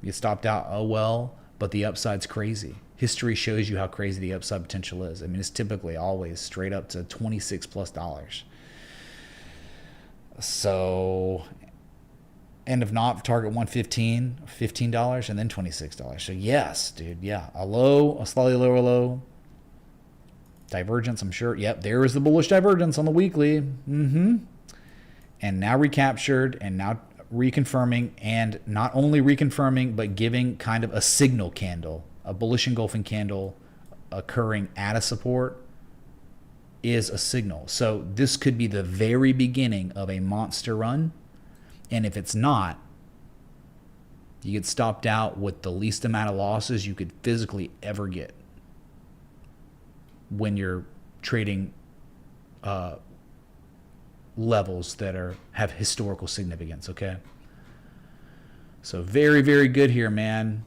You stopped out, oh well, but the upside's crazy. History shows you how crazy the upside potential is. I mean, it's typically always straight up to $26+. So, and if not, target 115, $15, and then $26. So yes, dude, yeah, a low, a slightly lower low, divergence, I'm sure. Yep, there is the bullish divergence on the weekly. And now recaptured, and now reconfirming, and not only reconfirming, but giving kind of a signal candle, a bullish engulfing candle occurring at a support is a signal. So this could be the very beginning of a monster run. And if it's not, you get stopped out with the least amount of losses you could physically ever get when you're trading levels that have historical significance, okay? So very, very good here, man.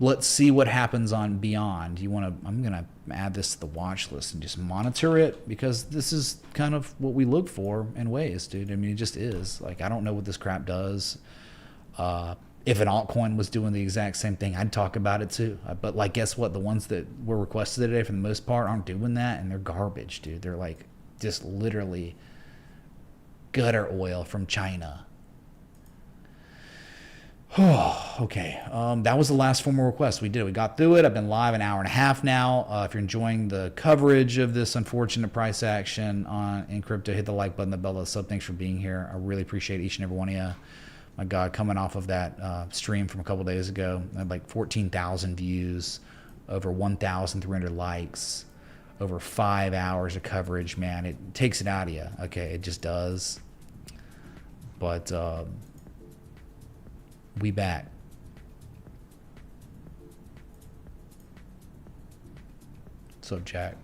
Let's see what happens on Beyond. I'm gonna add this to the watch list and just monitor it, because this is kind of what we look for in ways, dude. I mean, it just is. Like, I don't know what this crap does. If an altcoin was doing the exact same thing, I'd talk about it too. But like, guess what? The ones that were requested today, for the most part, aren't doing that, and they're garbage, dude. They're like just literally gutter oil from China. Okay, that was the last formal request we did. We got through it. I've been live an hour and a half now. If you're enjoying the coverage of this unfortunate price action in crypto, hit the like button, the bell, the sub. Thanks for being here. I really appreciate each and every one of you. My God, coming off of that stream from a couple days ago, I had like 14,000 views, over 1,300 likes, over 5 hours of coverage. Man, it takes it out of you. Okay, it just does. But we back. What's up, Jack?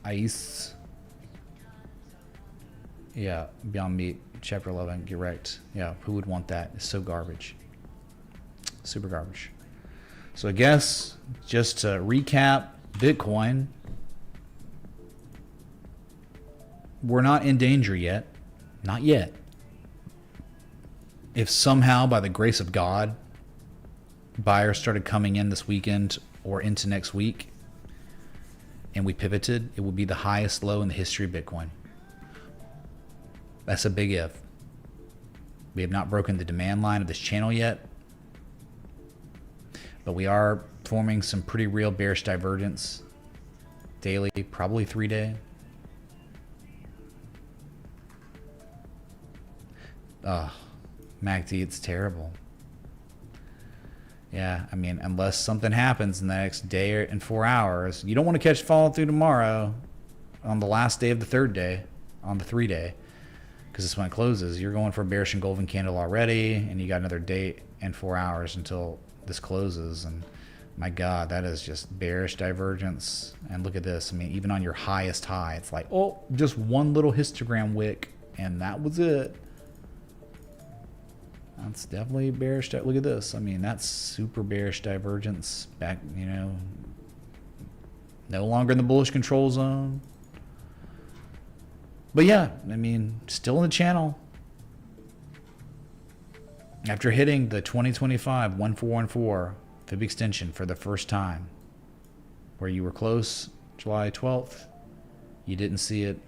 Ice. Yeah, Beyond Meat, Chapter 11, get wrecked. Yeah, who would want that? It's so garbage. Super garbage. So I guess, just to recap, Bitcoin, we're not in danger yet. Not yet. If somehow, by the grace of God, buyers started coming in this weekend or into next week, and we pivoted, it would be the highest low in the history of Bitcoin. That's a big if. We have not broken the demand line of this channel yet, but we are forming some pretty real bearish divergence daily, probably 3-day. MACD, it's terrible. Yeah, I mean, unless something happens in the next day and 4 hours, you don't want to catch follow through tomorrow on the last day of the 3rd day, on the 3-day, because it's when it closes. You're going for a bearish and golden candle already, and you got another day and 4 hours until this closes. And my God, that is just bearish divergence. And look at this. I mean, even on your highest high, it's like, oh, just one little histogram wick, and that was it. That's definitely bearish. Look at this. I mean, that's super bearish divergence. Back, you know, no longer in the bullish control zone. But yeah, I mean, still in the channel. After hitting the 2025 1414 fib extension for the first time, where you were close July 12th, you didn't see it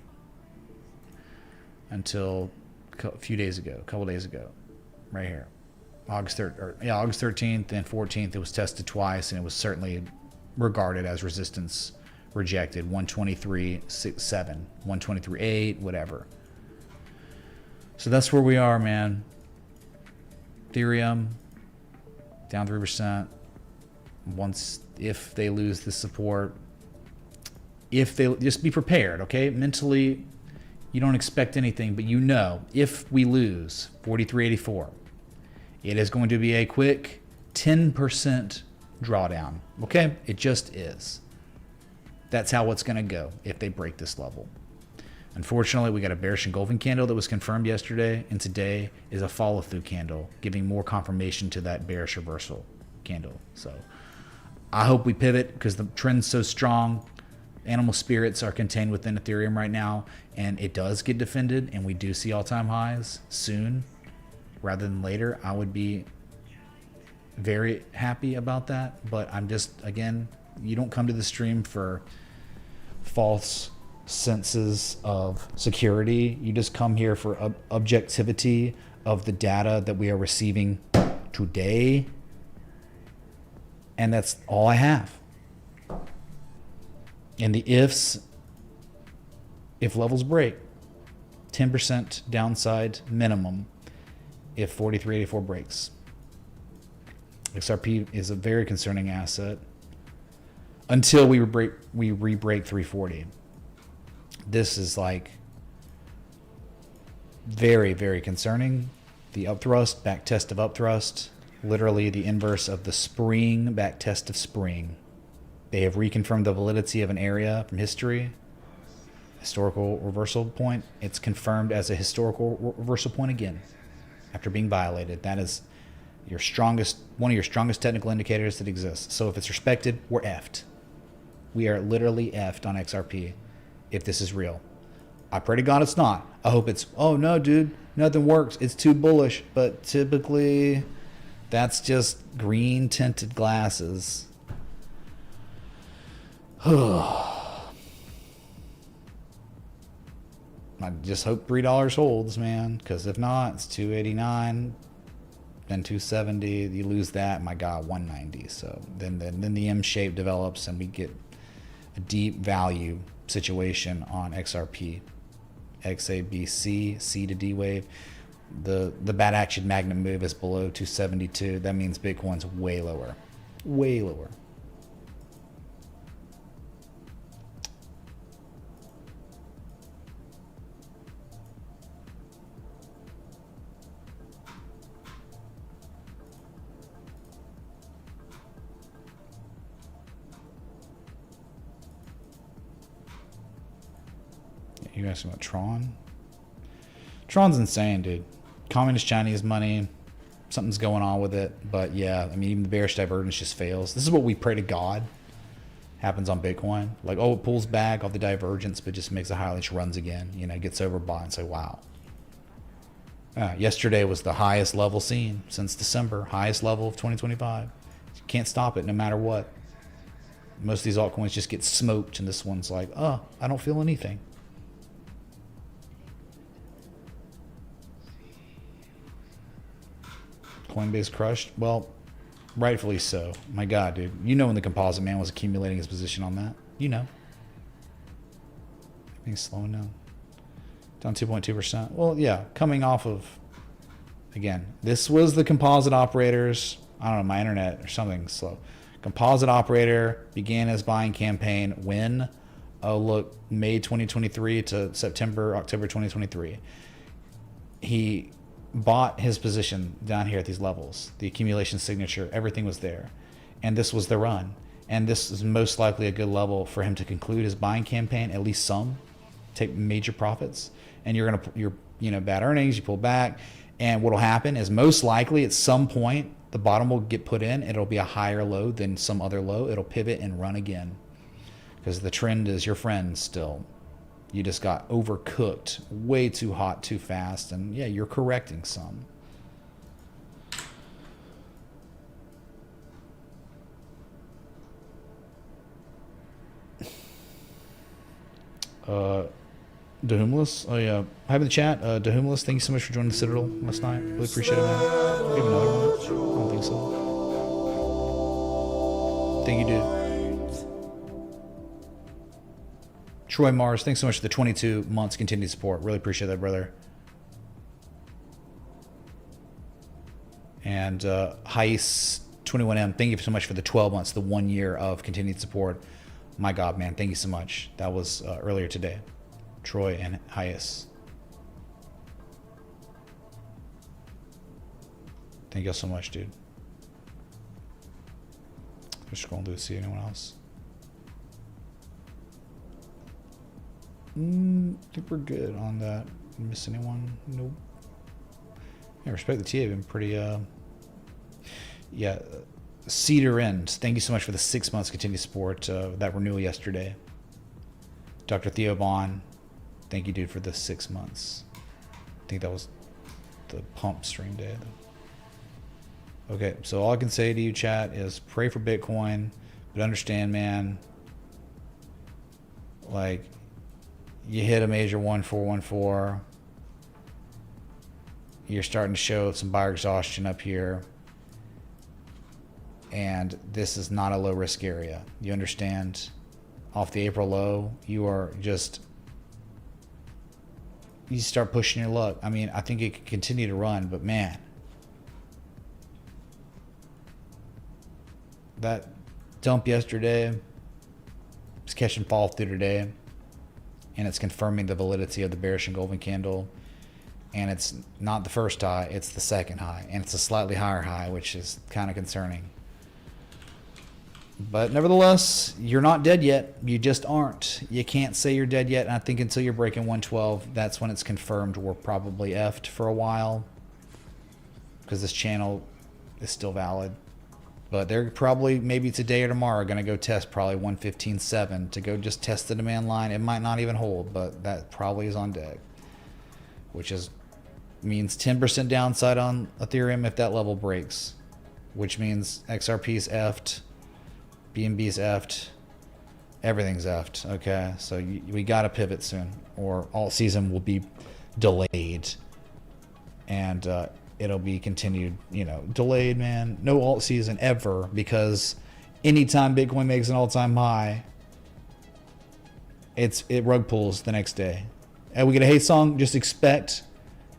until a few days ago, a couple days ago, right here. August 13th and 14th, it was tested twice, and it was certainly regarded as resistance rejected. 123.7, 123.8, whatever. So that's where we are, man. Ethereum down 3%. If they lose the support, if they just be prepared, okay? Mentally, you don't expect anything, but you know, if we lose 43.84, it is going to be a quick 10% drawdown, okay? It just is. That's how it's going to go if they break this level. Unfortunately, we got a bearish engulfing candle that was confirmed yesterday, and today is a follow-through candle, giving more confirmation to that bearish reversal candle. So I hope we pivot because the trend's so strong. Animal spirits are contained within Ethereum right now, and it does get defended, and we do see all-time highs soon rather than later. I would be very happy about that, but I'm just, again, you don't come to the stream for false senses of security. You just come here for objectivity of the data that we are receiving today, and that's all I have. And the ifs, if levels break, 10% downside minimum if 43.84 breaks. XRP is a very concerning asset until we re-break 340. This is like very, very concerning. The upthrust, back test of upthrust, literally the inverse of the spring back test of spring. They have reconfirmed the validity of an area from history, historical reversal point. It's confirmed as a historical reversal point again after being violated. That is your strongest, one of your strongest technical indicators that exists. So if it's respected, we're effed. We are literally effed on XRP if this is real. I pray to God it's not. I hope it's, oh no, dude, nothing works. It's too bullish. But typically, that's just green tinted glasses. I just hope $3 holds, man, because if not, it's $2.89, then $2.70. You lose that, my God, $1.90. So then the M shape develops, and we get a deep value situation on XRP, XABC, C to D wave. The bad action magnet move is below 272. That means Bitcoin's way lower, way lower. You guys know about Tron? Tron's insane, dude. Communist Chinese money. Something's going on with it. But yeah, I mean, even the bearish divergence just fails. This is what we pray to God happens on Bitcoin. Like, oh, it pulls back off the divergence, but just makes a high, which runs again. You know, gets overbought and say, wow. Yesterday was the highest level seen since December. Highest level of 2025. You can't stop it no matter what. Most of these altcoins just get smoked, and this one's like, oh, I don't feel anything. Coinbase crushed? Well, rightfully so. My God, dude. You know when the composite man was accumulating his position on that. You know. Everything's slowing down. Down 2.2%. Well, yeah. Coming off of, again, this was the composite operators. I don't know, my internet or something slow. Composite operator began his buying campaign when? Oh, look, May 2023 to October 2023. He bought his position down here at these levels. The accumulation signature, everything was there. And this was the run. And this is most likely a good level for him to conclude his buying campaign, at least some, take major profits. And you're bad earnings, you pull back. And what'll happen is most likely at some point, the bottom will get put in. It'll be a higher low than some other low. It'll pivot and run again. Because the trend is your friend still. You just got overcooked, way too hot, too fast, and yeah, you're correcting some. Dehumulus. Oh yeah, hi in the chat. Dehumulus, thank you so much for joining the Citadel last night. Really appreciate it, man. Do we have another one? I don't think so. Thank you, dude. Troy Mars, thanks so much for the 22 months continued support. Really appreciate that, brother. And Heis 21M, thank you so much for the 12 months, the 1 year of continued support. My God, man, thank you so much. That was earlier today. Troy and Heis. Thank you all so much, dude. Just scrolling through to see anyone else. I think we're good on that. Miss anyone? Nope. Yeah, respect the TA. Been pretty. Yeah, Cedar End. Thank you so much for the 6 months continued support. That renewal yesterday. Dr. Theo Bond. Thank you, dude, for the 6 months. I think that was the pump stream day. Okay, so all I can say to you, chat, is pray for Bitcoin, but understand, man. Like, you hit a major 1414. You're starting to show some buyer exhaustion up here. And this is not a low risk area. You understand? Off the April low, you are just, you start pushing your luck. I mean, I think it could continue to run, but man, that dump yesterday is catching fall through today, and it's confirming the validity of the bearish engulfing candle. And it's not the first high, it's the second high, and it's a slightly higher high, which is kind of concerning. But nevertheless, you're not dead yet. You just aren't. You can't say you're dead yet. And I think until you're breaking 112, that's when it's confirmed we're probably effed for a while, because this channel is still valid. But they're probably, maybe today or tomorrow, going to go test probably 115.7 to go just test the demand line. It might not even hold, but that probably is on deck, which is means 10% downside on Ethereum if that level breaks, which means XRP's effed, BNB's effed, everything's effed. Okay, so we got to pivot soon, or alt season will be delayed, and it'll be continued, you know, delayed, man. No alt season ever, because anytime Bitcoin makes an all-time high, it rug pulls the next day. And we get a hey song, just expect,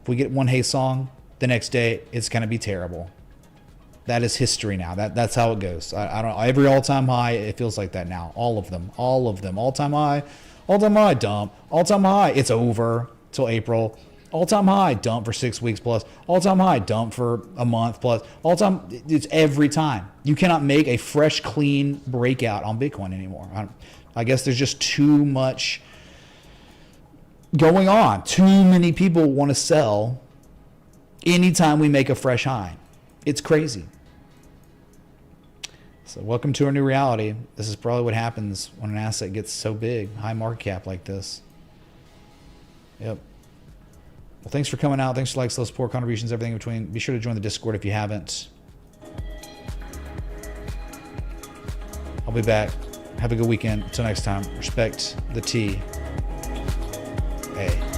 if we get one hey song, the next day it's going to be terrible. That is history now. That's how it goes. I don't know. Every all-time high, it feels like that now. All of them. All-time high, dump. All-time high, it's over till April. All-time high, dump for 6 weeks plus. All-time high, dump for a month plus. All-time, it's every time. You cannot make a fresh, clean breakout on Bitcoin anymore. I guess there's just too much going on. Too many people want to sell anytime we make a fresh high. It's crazy. So welcome to our new reality. This is probably what happens when an asset gets so big, high market cap like this. Yep. Well, thanks for coming out. Thanks for likes, support, contributions, everything in between. Be sure to join the Discord if you haven't. I'll be back. Have a good weekend. Until next time. Respect the T. Hey.